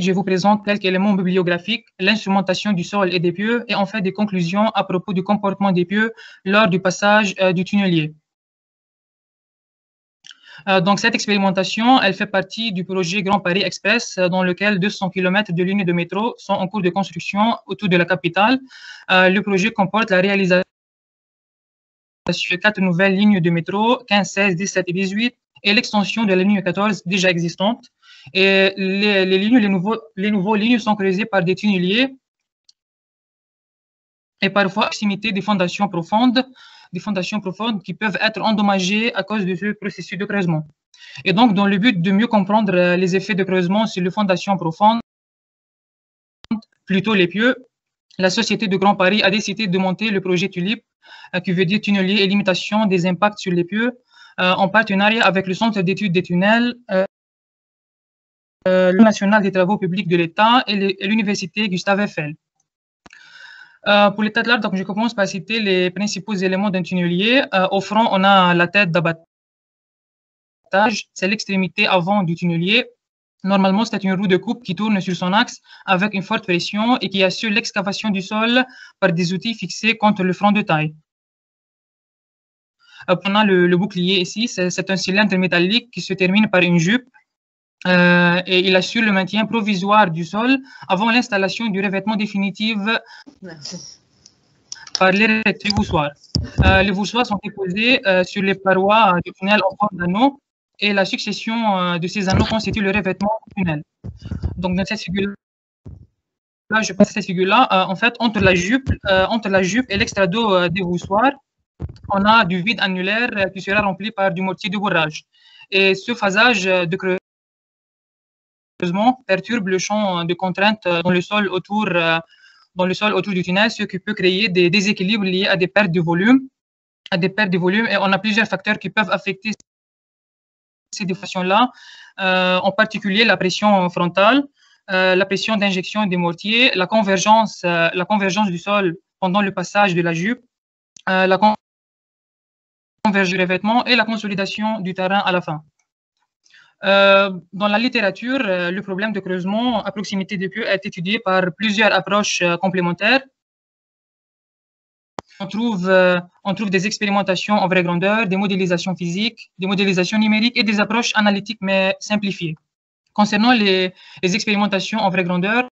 je vous présente quelques éléments bibliographiques, l'instrumentation du sol et des pieux, et en fait des conclusions à propos du comportement des pieux lors du passage du tunnelier. Donc, cette expérimentation, elle fait partie du projet Grand Paris Express, dans lequel 200 km de lignes de métro sont en cours de construction autour de la capitale. Le projet comporte la réalisation de 4 nouvelles lignes de métro, 15, 16, 17 et 18, et l'extension de la ligne 14 déjà existante. Et les nouveaux lignes sont creusées par des tunneliers et parfois à proximité des fondations profondes qui peuvent être endommagées à cause de ce processus de creusement. Et donc, dans le but de mieux comprendre les effets de creusement sur les fondations profondes, plutôt les pieux, la Société de Grand Paris a décidé de monter le projet TULIP, qui veut dire tunnelier et limitation des impacts sur les pieux, en partenariat avec le Centre d'études des tunnels, le National des travaux publics de l'État et l'Université Gustave Eiffel. Pour l'état de l'art, donc je commence par citer les principaux éléments d'un tunnelier. Au front, on a la tête d'abattage, c'est l'extrémité avant du tunnelier. Normalement, c'est une roue de coupe qui tourne sur son axe avec une forte pression et qui assure l'excavation du sol par des outils fixés contre le front de taille. On a le bouclier ici, c'est un cylindre métallique qui se termine par une jupe et il assure le maintien provisoire du sol avant l'installation du revêtement définitif par les voussoirs. Les voussoirs sont déposés sur les parois du tunnel en forme d'anneau et la succession de ces anneaux constitue le revêtement du tunnel. Donc, dans cette figure-là, je passe à cette figure-là, en fait, entre la jupe et l'extrado des voussoirs, on a du vide annulaire qui sera rempli par du mortier de bourrage. Et ce phasage de creusement perturbe le champ de contrainte dans le sol autour du tunnel, ce qui peut créer des déséquilibres liés à des pertes de volume. Et on a plusieurs facteurs qui peuvent affecter ces déformations-là, en particulier la pression frontale, la pression d'injection des mortiers, la convergence du sol pendant le passage de la jupe, la convergence du revêtement et la consolidation du terrain à la fin. Dans la littérature, le problème de creusement à proximité des pieux est étudié par plusieurs approches complémentaires. On trouve des expérimentations en vraie grandeur, des modélisations physiques, des modélisations numériques et des approches analytiques mais simplifiées. Concernant les expérimentations en vraie grandeur,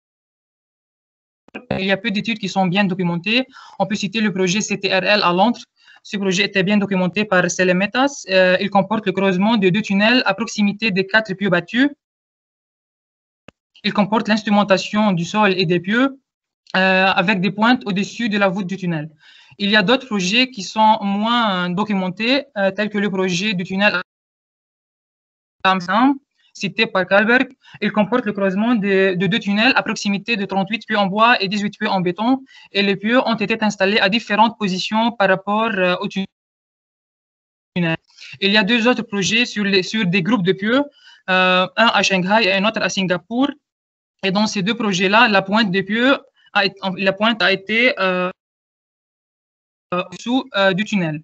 il y a peu d'études qui sont bien documentées. On peut citer le projet CTRL à Londres. Ce projet était bien documenté par Selemetas. Il comporte le creusement de 2 tunnels à proximité des 4 pieux battus. Il comporte l'instrumentation du sol et des pieux avec des pointes au-dessus de la voûte du tunnel. Il y a d'autres projets qui sont moins documentés, tels que le projet du tunnel Amsterdam, cité par Kalberg. Il comporte le creusement de 2 tunnels à proximité de 38 pieux en bois et 18 pieux en béton, et les pieux ont été installés à différentes positions par rapport au tunnel. Il y a 2 autres projets sur des groupes de pieux, un à Shanghai et un autre à Singapour. Et dans ces 2 projets-là, la pointe des pieux a été sous du tunnel.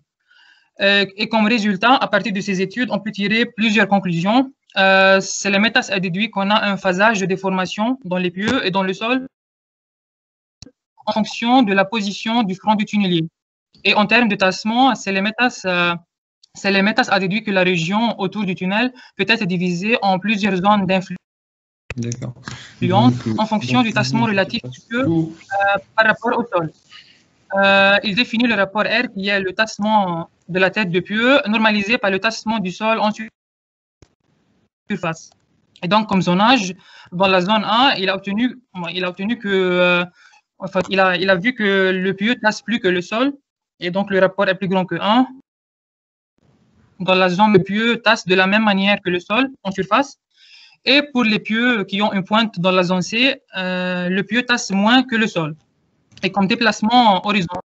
Et comme résultat, à partir de ces études, on peut tirer plusieurs conclusions. Selemetas a déduit qu'on a un phasage de déformation dans les pieux et dans le sol en fonction de la position du front du tunnelier. Et en termes de tassement, Selemetas a déduit que la région autour du tunnel peut être divisée en plusieurs zones d'influence en fonction du tassement relatif du pieu par rapport au sol. Il définit le rapport R qui est le tassement de la tête de pieux normalisé par le tassement du sol en surface. Et donc, comme zonage, dans la zone A, il a vu que le pieux tasse plus que le sol, et donc le rapport est plus grand que 1. Dans la zone, le pieux tasse de la même manière que le sol en surface. Et pour les pieux qui ont une pointe dans la zone C, le pieux tasse moins que le sol. Et comme déplacement horizontal,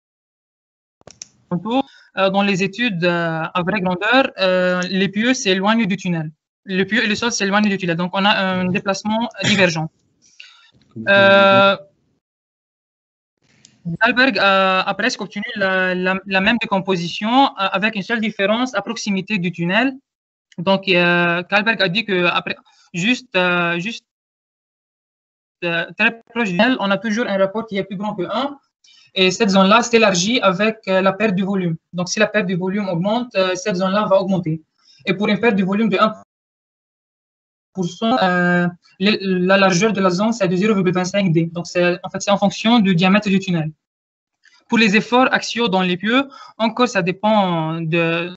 dans les études à vraie grandeur, les pieux s'éloignent du tunnel. Le pieux et le sol s'éloignent du tunnel. Donc, on a un déplacement divergent. Kalberg a presque obtenu la même décomposition avec une seule différence à proximité du tunnel. Donc, Kalberg a dit que très proche du tunnel, on a toujours un rapport qui est plus grand que 1. Et cette zone-là s'élargit avec la perte de volume. Donc, si la perte de volume augmente, cette zone-là va augmenter. Et pour une perte de volume de 1%, la largeur de la zone, c'est de 0,25 D. Donc, c'est en fonction du diamètre du tunnel. Pour les efforts axiaux dans les pieux, encore, ça dépend de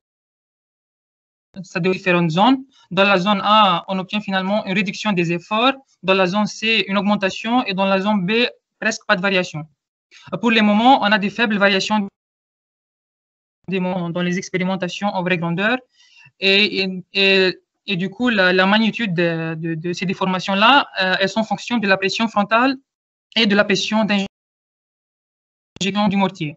différentes zones. Dans la zone A, on obtient finalement une réduction des efforts. Dans la zone C, une augmentation. Et dans la zone B, presque pas de variation. Pour les moments, on a des faibles variations dans les expérimentations en vraie grandeur. Et du coup, la magnitude de ces déformations-là, elles sont en fonction de la pression frontale et de la pression d'injection du mortier.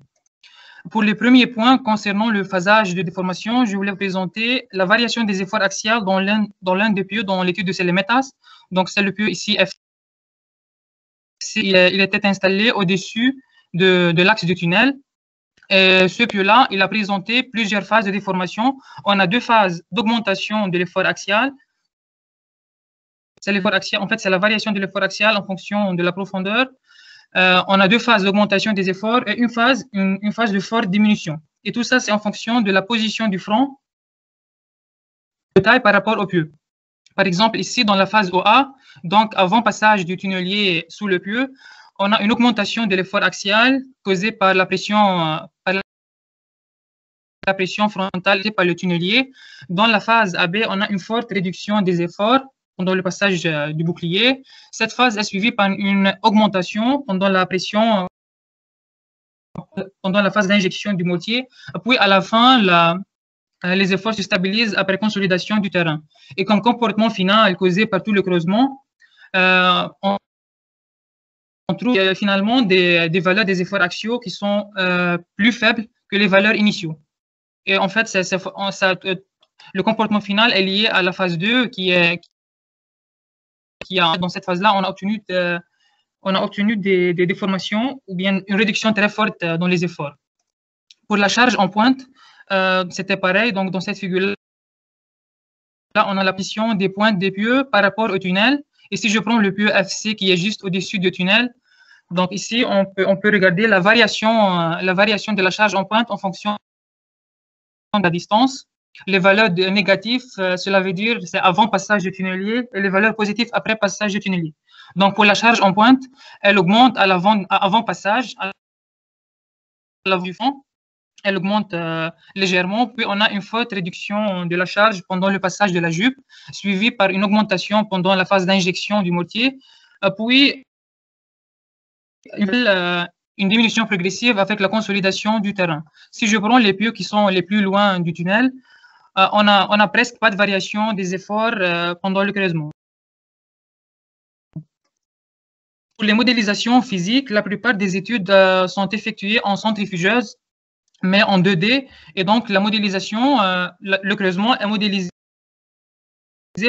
Pour les premiers points concernant le phasage de déformation, je voulais vous présenter la variation des efforts axiaux dans l'un des pieux dans l'étude de Selemetas. Donc, c'est le pieu ici F. Il était installé au-dessus de l'axe du tunnel. Et ce pieu-là, il a présenté plusieurs phases de déformation. On a 2 phases d'augmentation de l'effort axial. C'est l'effort axial, en fait, c'est la variation de l'effort axial en fonction de la profondeur. On a 2 phases d'augmentation des efforts et une phase de forte diminution. Et tout ça, c'est en fonction de la position du front de taille par rapport au pieu. Par exemple, ici, dans la phase OA, donc avant passage du tunnelier sous le pieu, on a une augmentation de l'effort axial causée par la pression frontale par le tunnelier. Dans la phase AB, on a une forte réduction des efforts pendant le passage du bouclier. Cette phase est suivie par une augmentation pendant la phase d'injection du mortier. Puis à la fin, les efforts se stabilisent après consolidation du terrain. Et comme comportement final causé par tout le creusement, on trouve finalement des valeurs des efforts axiaux qui sont plus faibles que les valeurs initiaux. Et en fait, le comportement final est lié à la phase 2 qui est dans cette phase-là, on a obtenu des déformations ou bien une réduction très forte dans les efforts. Pour la charge en pointe, c'était pareil. Donc, dans cette figure-là, on a la position des pointes des pieux par rapport au tunnel. Et si je prends le pieu FC qui est juste au-dessus du tunnel, donc ici, on peut regarder la variation de la charge en pointe en fonction de la distance. Les valeurs négatives, cela veut dire c'est avant passage du tunnelier, et les valeurs positives après passage du tunnelier. Donc, pour la charge en pointe, elle augmente avant passage, à l'avant du fond. Elle augmente légèrement, puis on a une forte réduction de la charge pendant le passage de la jupe, suivie par une augmentation pendant la phase d'injection du mortier, puis une diminution progressive avec la consolidation du terrain. Si je prends les pieux qui sont les plus loin du tunnel, on a presque pas de variation des efforts pendant le creusement. Pour les modélisations physiques, la plupart des études sont effectuées en centrifugeuse, mais en 2D, et donc la modélisation, le creusement est modélisé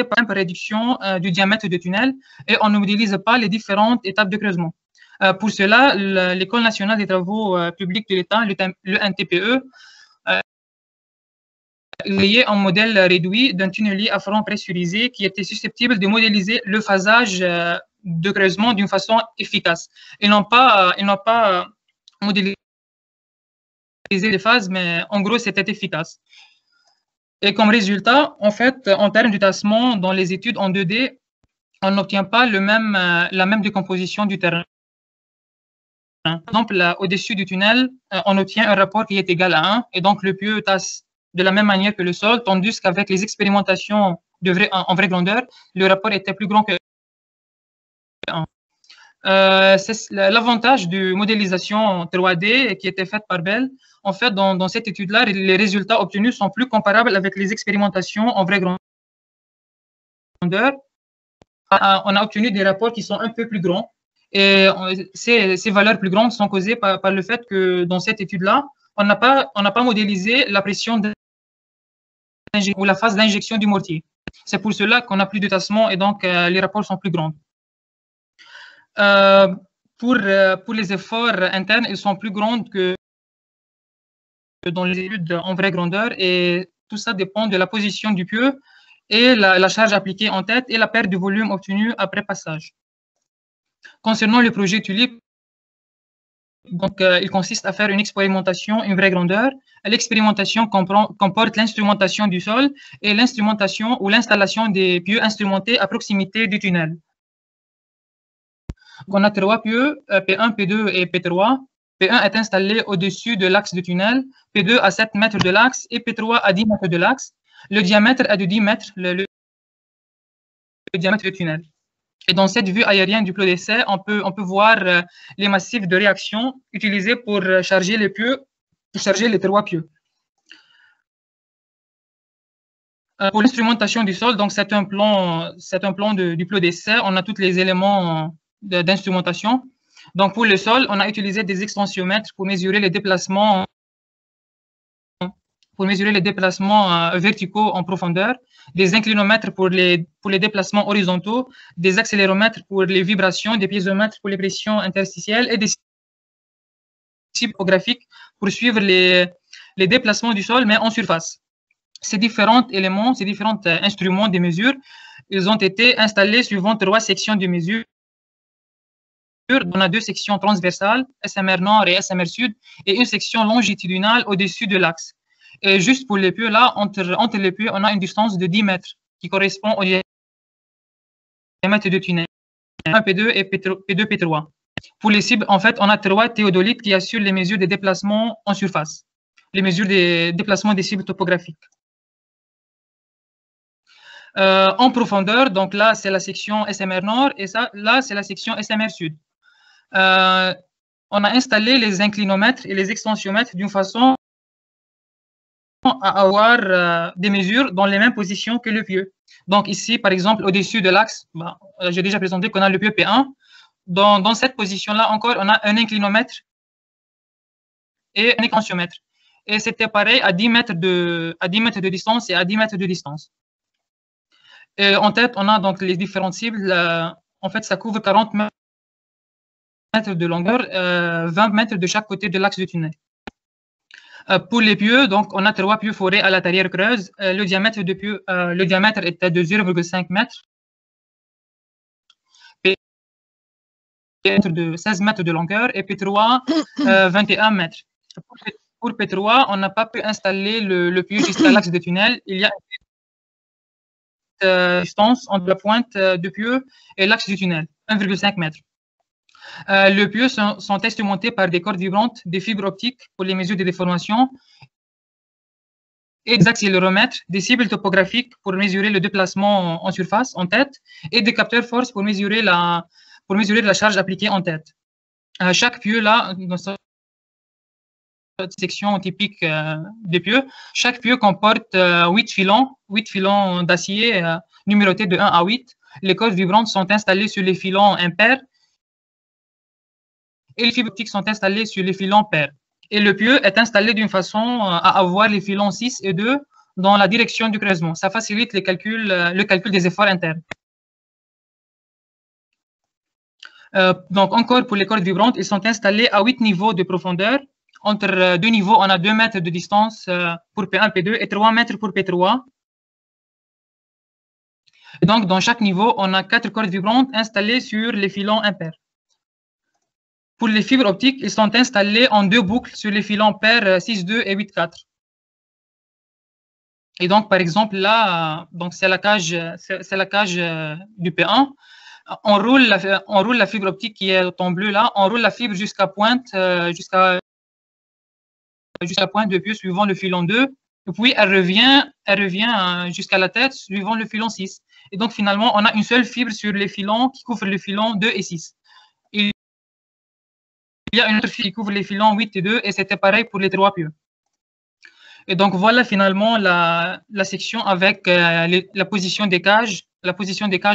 par une réduction du diamètre du tunnel, et on ne modélise pas les différentes étapes de creusement. Pour cela, l'École nationale des travaux publics de l'État, le NTPE, créé un modèle réduit d'un tunnelier à front pressurisé qui était susceptible de modéliser le phasage de creusement d'une façon efficace. Ils n'ont pas modélisé les phases, mais en gros, c'était efficace. Et comme résultat, en fait, en termes de tassement, dans les études en 2D, on n'obtient pas la même décomposition du terrain. Par exemple, au-dessus du tunnel, on obtient un rapport qui est égal à 1, et donc le pieu tasse de la même manière que le sol, tandis qu'avec les expérimentations en vraie grandeur, le rapport était plus grand que 1. C'est l'avantage de modélisation 3D qui était faite par Bell. En fait, dans cette étude-là, les résultats obtenus sont plus comparables avec les expérimentations en vraie grandeur. On a obtenu des rapports qui sont un peu plus grands. Et ces valeurs plus grandes sont causées par le fait que dans cette étude-là, on n'a pas modélisé la pression ou la phase d'injection du mortier. C'est pour cela qu'on a plus de tassement et donc les rapports sont plus grands. Pour les efforts internes, ils sont plus grands que dans les études en vraie grandeur, et tout ça dépend de la position du pieu et la charge appliquée en tête et la perte de volume obtenue après passage. Concernant le projet Tulip, donc, il consiste à faire une expérimentation, une vraie grandeur. L'expérimentation comporte l'instrumentation du sol et l'instrumentation ou l'installation des pieux instrumentés à proximité du tunnel. On a 3 pieux, P1, P2 et P3. P1 est installé au-dessus de l'axe du tunnel, P2 à 7 mètres de l'axe et P3 à 10 mètres de l'axe. Le diamètre est de 10 mètres, le diamètre du tunnel. Et dans cette vue aérienne du plot d'essai, on peut voir les massifs de réaction utilisés pour charger les pieux, pour charger les 3 pieux. Pour l'instrumentation du sol, donc c'est un plan du plot d'essai. On a tous les éléments d'instrumentation. Donc pour le sol, on a utilisé des extensiomètres pour mesurer les déplacements verticaux en profondeur, des inclinomètres pour les déplacements horizontaux, des accéléromètres pour les vibrations, des piézomètres pour les pressions interstitielles et des typographiques pour suivre les déplacements du sol, mais en surface. Ces différents éléments, ces différents instruments de mesure, ils ont été installés suivant 3 sections de mesure. On a 2 sections transversales, SMR nord et SMR sud, et une section longitudinale au-dessus de l'axe. Et juste pour les pieux, là, entre les pieux, on a une distance de 10 mètres qui correspond au diamètre du tunnel, P1, P2 et P2, P3. Pour les cibles, en fait, on a 3 théodolites qui assurent les mesures des déplacements en surface, les mesures des déplacements des cibles topographiques. En profondeur, donc là, c'est la section SMR nord et ça, là, c'est la section SMR sud. On a installé les inclinomètres et les extensiomètres d'une façon à avoir des mesures dans les mêmes positions que le pieu. Donc ici, par exemple, au-dessus de l'axe, j'ai déjà présenté qu'on a le pieu P1. Dans cette position-là, encore, on a un inclinomètre et un extensiomètre. Et c'était pareil à 10 mètres de distance et à 10 mètres de distance. Et en tête, on a donc les différentes cibles. En fait, ça couvre 40 mètres de longueur, 20 mètres de chaque côté de l'axe du tunnel. Pour les pieux, donc, on a 3 pieux forés à la tarière creuse. Le diamètre était de 0,5 mètres. De 16 mètres de longueur et P3, 21 mètres. Pour P3, on n'a pas pu installer le pieu jusqu'à l'axe de tunnel. Il y a une distance entre la pointe de pieu et l'axe du tunnel, 1,5 mètres. Les pieux sont instrumentés par des cordes vibrantes, des fibres optiques pour les mesures de déformation et des accéléromètres, des cibles topographiques pour mesurer le déplacement en surface, en tête, et des capteurs force pour mesurer la charge appliquée en tête. Chaque pieu, là, dans cette section typique des pieux, chaque pieu comporte 8 filons d'acier numérotés de 1 à 8. Les cordes vibrantes sont installées sur les filons impairs et les fibres optiques sont installées sur les filons pairs. Et le pieu est installé d'une façon à avoir les filons 6 et 2 dans la direction du creusement. Ça facilite le calcul des efforts internes. Donc, encore pour les cordes vibrantes, ils sont installés à 8 niveaux de profondeur. Entre deux niveaux, on a 2 mètres de distance pour P1, P2 et 3 mètres pour P3. Donc, dans chaque niveau, on a 4 cordes vibrantes installées sur les filons impairs. Pour les fibres optiques, ils sont installés en 2 boucles sur les filons pairs 6,2 et 8,4. Et donc, par exemple, là, c'est la cage du P1. On roule la fibre optique qui est en bleu là, on roule la fibre jusqu'à pointe, jusqu'à pointe de pieu suivant le filon 2, et puis elle revient jusqu'à la tête suivant le filon 6. Et donc finalement, on a une seule fibre sur les filons qui couvrent le filon 2 et 6. Et il y a une autre fibre qui couvre les filons 8 et 2, et c'était pareil pour les 3 pieux. Et donc voilà finalement la section avec la position des cages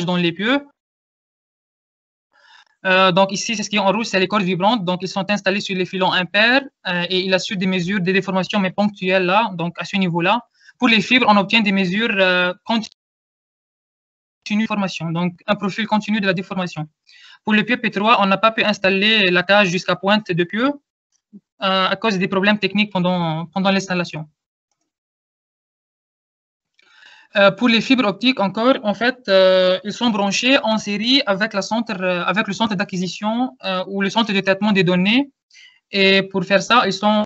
dans les pieux. Donc ici, c'est ce qui est en rouge, c'est les cordes vibrantes. Donc ils sont installés sur les filons impairs et il assure des mesures de déformation mais ponctuelles là, donc à ce niveau-là. Pour les fibres, on obtient des mesures continues de déformation, donc un profil continu de la déformation. Pour le pieu P3, on n'a pas pu installer la cage jusqu'à pointe de pieu à cause des problèmes techniques pendant l'installation. Pour les fibres optiques, encore, en fait, ils sont branchés en série avec le centre d'acquisition ou le centre de traitement des données. Et pour faire ça, ils sont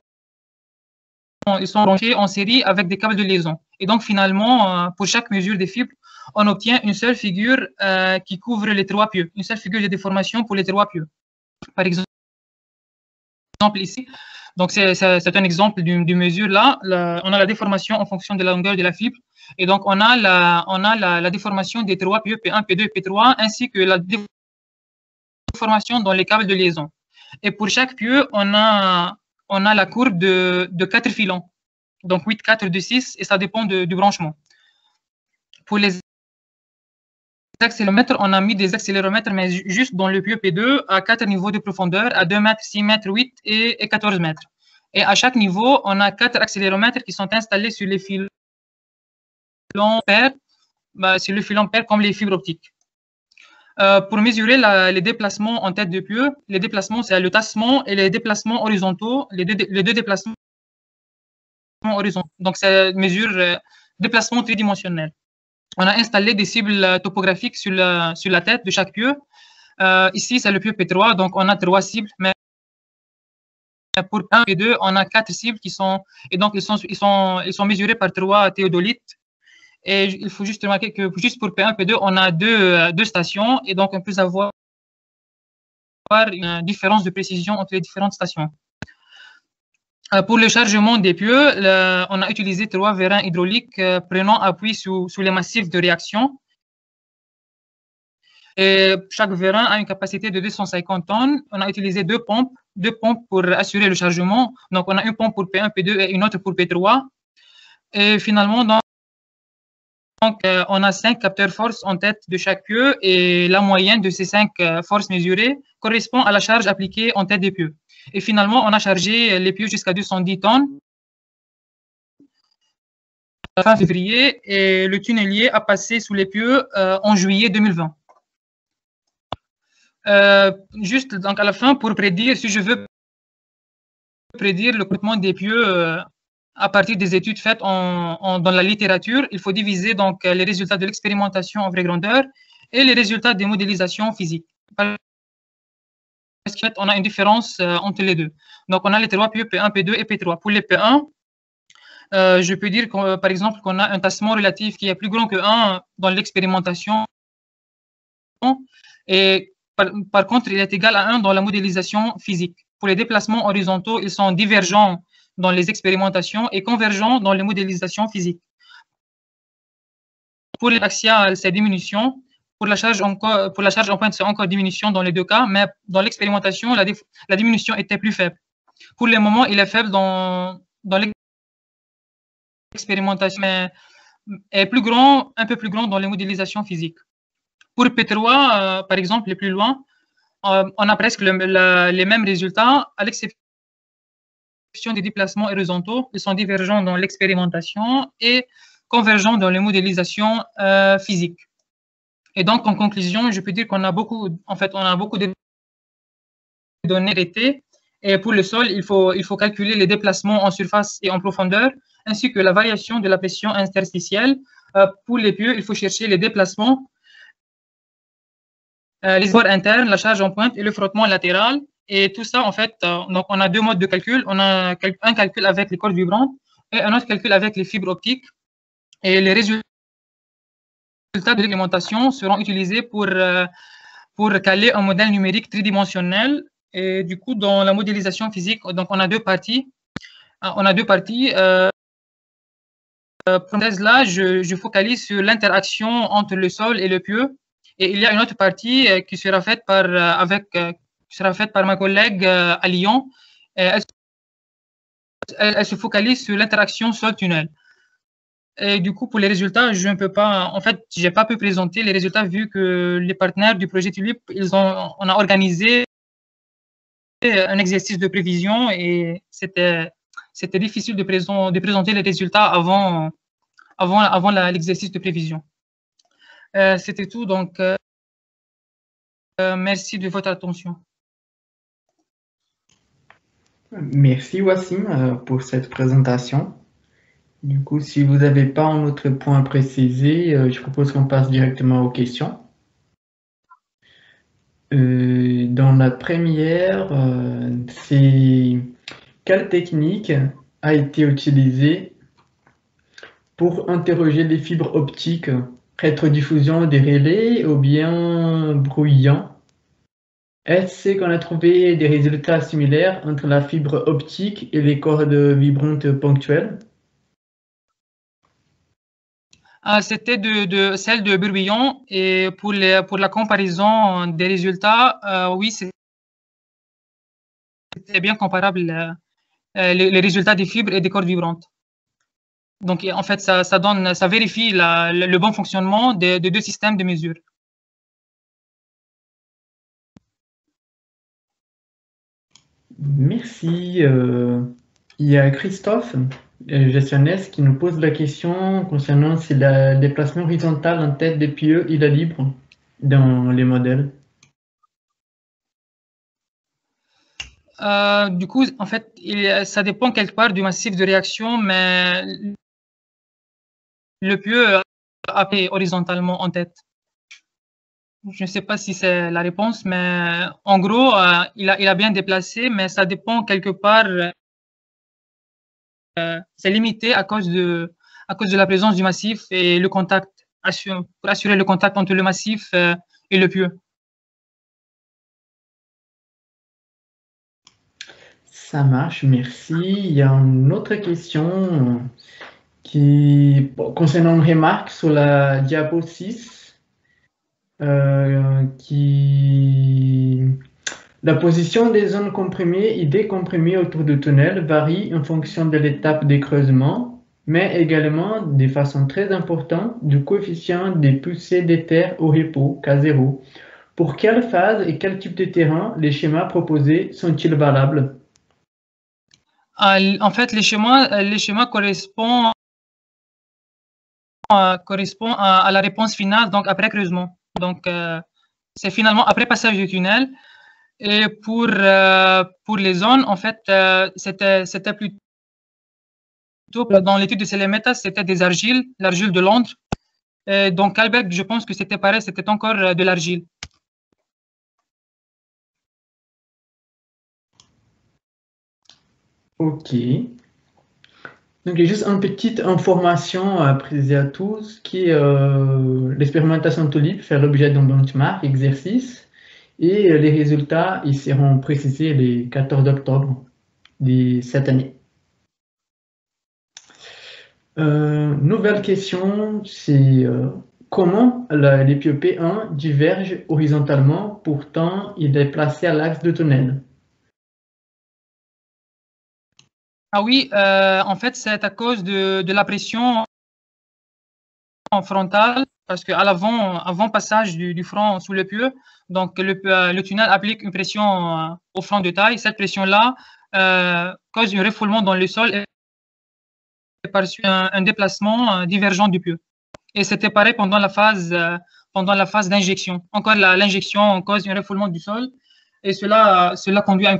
branchés en série avec des câbles de liaison. Et donc, finalement, pour chaque mesure des fibres, on obtient une seule figure qui couvre les 3 pieux, une seule figure de déformation pour les 3 pieux. Par exemple, ici, donc c'est un exemple d'une mesure là. On a la déformation en fonction de la longueur de la fibre. Et donc, on a la déformation des 3 pieux P1, P2 et P3, ainsi que la déformation dans les câbles de liaison. Et pour chaque pieu, on a la courbe de 4 filons. Donc, 8, 4, 2, 6, et ça dépend du branchement. Pour les accéléromètres, on a mis des accéléromètres, mais juste dans le pieu P2, à 4 niveaux de profondeur, à 2 mètres, 6 mètres, 8 et 14 mètres. Et à chaque niveau, on a 4 accéléromètres qui sont installés sur les filons pairs, sur le filon pair comme les fibres optiques. Pour mesurer les déplacements en tête de pieu, les déplacements, c'est le tassement et les déplacements horizontaux, les deux déplacements horizontaux. Donc, c'est mesure déplacement tridimensionnel. On a installé des cibles topographiques sur la tête de chaque pieu. Ici, c'est le pieu P3, donc on a 3 cibles, mais pour 1 et 2, on a 4 cibles qui sont, et donc ils sont mesurés par 3 théodolites. Et il faut juste remarquer que juste pour P1, P2, on a deux stations, et donc on peut avoir une différence de précision entre les différentes stations. Pour le chargement des pieux, on a utilisé 3 vérins hydrauliques prenant appui sous les massifs de réaction. Et chaque vérin a une capacité de 250 tonnes. On a utilisé 2 pompes pour assurer le chargement. Donc, on a une pompe pour P1, P2 et une autre pour P3. Et finalement, on a 5 capteurs force en tête de chaque pieu et la moyenne de ces 5 forces mesurées correspond à la charge appliquée en tête des pieux. Et finalement, on a chargé les pieux jusqu'à 210 tonnes. fin février et le tunnelier a passé sous les pieux en juillet 2020. Juste donc à la fin, pour prédire, si je veux prédire le recrutement des pieux à partir des études faites dans la littérature, il faut diviser donc les résultats de l'expérimentation en vraie grandeur et les résultats des modélisations physiques. Parce qu'en fait, on a une différence entre les deux. Donc, on a les trois pieux P1, P2 et P3. Pour les P1, je peux dire par exemple qu'on a un tassement relatif qui est plus grand que 1 dans l'expérimentation et par contre, il est égal à 1 dans la modélisation physique. Pour les déplacements horizontaux, ils sont divergents dans les expérimentations et convergents dans les modélisations physiques. Pour l'axial, c'est diminution. Pour la charge en pointe, c'est encore diminution dans les deux cas, mais dans l'expérimentation, la diminution était plus faible. Pour le moment, il est faible dans l'expérimentation, mais est plus grand, un peu plus grand dans les modélisations physiques. Pour P3, par exemple, les plus loin, on a presque les mêmes résultats, à l'exception des déplacements horizontaux. Ils sont divergents dans l'expérimentation et convergents dans les modélisations physiques. Et donc, en conclusion, je peux dire qu'on a beaucoup, de données traitées. Et pour le sol, il faut calculer les déplacements en surface et en profondeur, ainsi que la variation de la pression interstitielle. Pour les pieux, il faut chercher les déplacements, les efforts internes, la charge en pointe et le frottement latéral. Et tout ça, en fait, donc on a deux modes de calcul. On a un calcul avec les cordes vibrantes et un autre calcul avec les fibres optiques. Et les résultats de l'expérimentation seront utilisés pour caler un modèle numérique tridimensionnel. Et du coup, dans la modélisation physique, donc on a deux parties. Pour là, je focalise sur l'interaction entre le sol et le pieu. Et il y a une autre partie qui sera faite par ma collègue à Lyon. Elle se focalise sur l'interaction sol-tunnel. Et du coup, pour les résultats, je ne peux pas, en fait, j'ai pas pu présenter les résultats vu que les partenaires du projet Tulip, on a organisé un exercice de prévision et c'était difficile de présenter les résultats avant l'exercice de prévision. C'était tout, donc merci de votre attention. Merci Wassim pour cette présentation. Du coup, si vous n'avez pas un autre point à préciser, je propose qu'on passe directement aux questions. Dans la première, c'est quelle technique a été utilisée pour interroger les fibres optiques, rétrodiffusion des relais ou bien brouillant? Est-ce qu'on a trouvé des résultats similaires entre la fibre optique et les cordes vibrantes ponctuelles? C'était celle de Brouillon et pour la comparaison des résultats, oui, c'était bien comparable les résultats des fibres et des cordes vibrantes. Donc en fait, ça vérifie le bon fonctionnement des deux systèmes de mesure. Merci. Il y a Christophe gestionnaire qui nous pose la question concernant si le déplacement horizontal en tête des pieux il est libre dans les modèles. Du coup, en fait, ça dépend quelque part du massif de réaction, mais le pieu apparaît horizontalement en tête. Je ne sais pas si c'est la réponse, mais en gros, il a bien déplacé, mais ça dépend quelque part. C'est limité à cause de la présence du massif et le contact, pour assurer le contact entre le massif et le pieu. Ça marche, merci. Il y a une autre question concernant une remarque sur la diapo 6. La position des zones comprimées et décomprimées autour du tunnel varie en fonction de l'étape des creusements, mais également de façon très importante du coefficient des poussées des terres au repos, K0. Pour quelle phase et quel type de terrain les schémas proposés sont-ils valables? En fait, les schémas correspondent correspond à la réponse finale, donc après creusement. Donc, c'est finalement après passage du tunnel. Et pour les zones, en fait, c'était plutôt dans l'étude de Selemeta, c'était des argiles, l'argile de Londres. Et donc, Kalberg, je pense que c'était pareil, c'était encore de l'argile. Ok. Donc, il y a juste une petite information à préciser à tous qui est l'expérimentation Tulip fait l'objet d'un benchmark exercice et les résultats ils seront précisés le 14 octobre de cette année. Nouvelle question, c'est comment les P1 divergent horizontalement, pourtant il est placé à l'axe de tunnel. Ah oui, en fait, c'est à cause de la pression frontale, parce qu'à avant passage du front sous le pieu, donc le tunnel applique une pression au front de taille. Cette pression-là cause un refoulement dans le sol et par suite un déplacement divergent du pieu. Et c'était pareil pendant la phase d'injection. Encore l'injection cause un refoulement du sol et cela conduit à une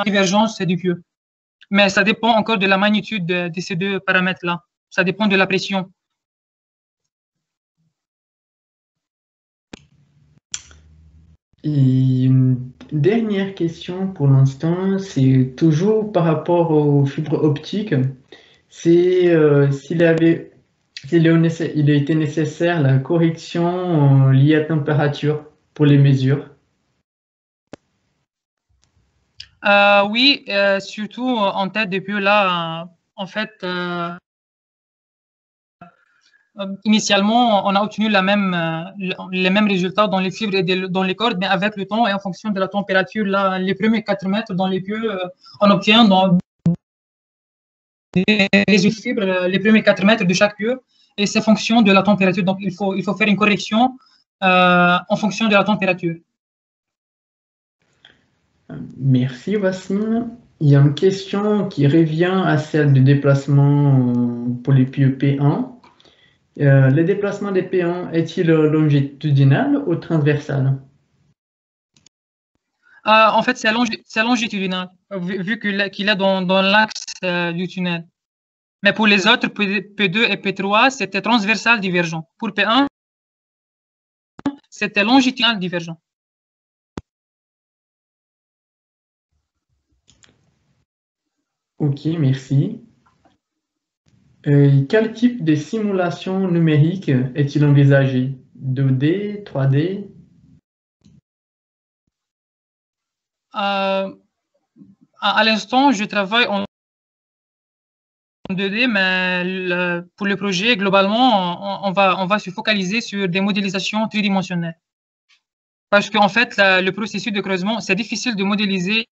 divergence du pieu. Mais ça dépend encore de la magnitude de ces deux paramètres-là. Ça dépend de la pression. Et une dernière question pour l'instant, c'est toujours par rapport aux fibres optiques. C'est s'il a été nécessaire la correction liée à température pour les mesures. Oui, surtout en tête des pieux là, en fait, initialement, on a obtenu les mêmes résultats dans les fibres et dans les cordes, mais avec le temps et en fonction de la température, là, les premiers 4 mètres dans les pieux, on obtient dans les fibres les premiers 4 mètres de chaque pieu, et c'est fonction de la température. Donc, il faut faire une correction en fonction de la température. Merci, Wassim. Il y a une question qui revient à celle du déplacement pour les pieux P1. Le déplacement des P1 est-il longitudinal ou transversal? En fait, c'est longitudinal, vu qu'il est dans l'axe du tunnel. Mais pour les autres, P2 et P3, c'était transversal divergent. Pour P1, c'était longitudinal divergent. Ok, merci. Quel type de simulation numérique est-il envisagé? 2D, 3D? À l'instant, je travaille en 2D, mais pour le projet, globalement, on va se focaliser sur des modélisations tridimensionnelles. Parce qu'en fait, le processus de creusement, c'est difficile de modéliser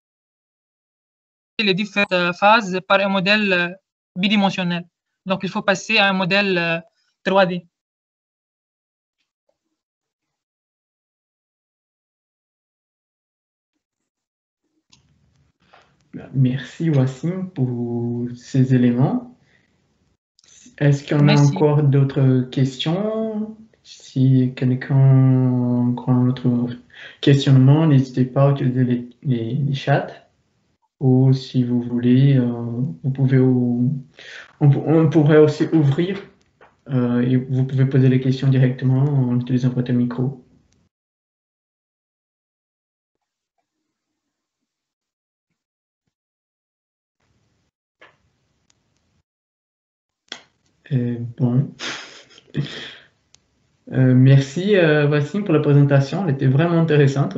les différentes phases par un modèle bidimensionnel. Donc, il faut passer à un modèle 3D. Merci, Wassim, pour ces éléments. Est-ce qu'il y en a Merci. encore d'autres questions? Si quelqu'un a encore un autre questionnement, n'hésitez pas à utiliser les chats. Ou si vous voulez, vous pouvez on pourrait aussi ouvrir et vous pouvez poser les questions directement en utilisant votre micro. Bon. Merci Wassim pour la présentation, elle était vraiment intéressante.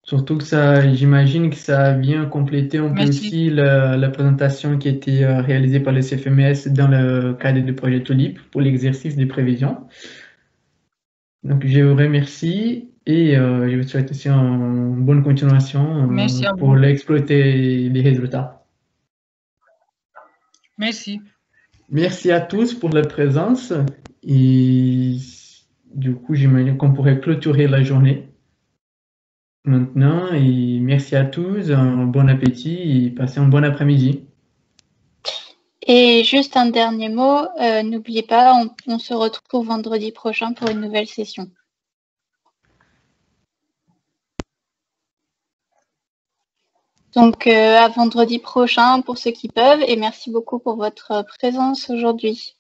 Surtout que j'imagine que ça vient compléter un peu aussi la présentation qui a été réalisée par le CFMS dans le cadre du projet Tulip pour l'exercice des prévisions. Donc je vous remercie et je vous souhaite aussi une bonne continuation pour exploiter les résultats. Merci. Merci à tous pour la présence et du coup j'imagine qu'on pourrait clôturer la journée maintenant et merci à tous, un bon appétit et passez un bon après-midi. Et juste un dernier mot, n'oubliez pas, on se retrouve vendredi prochain pour une nouvelle session. Donc, à vendredi prochain pour ceux qui peuvent, et merci beaucoup pour votre présence aujourd'hui.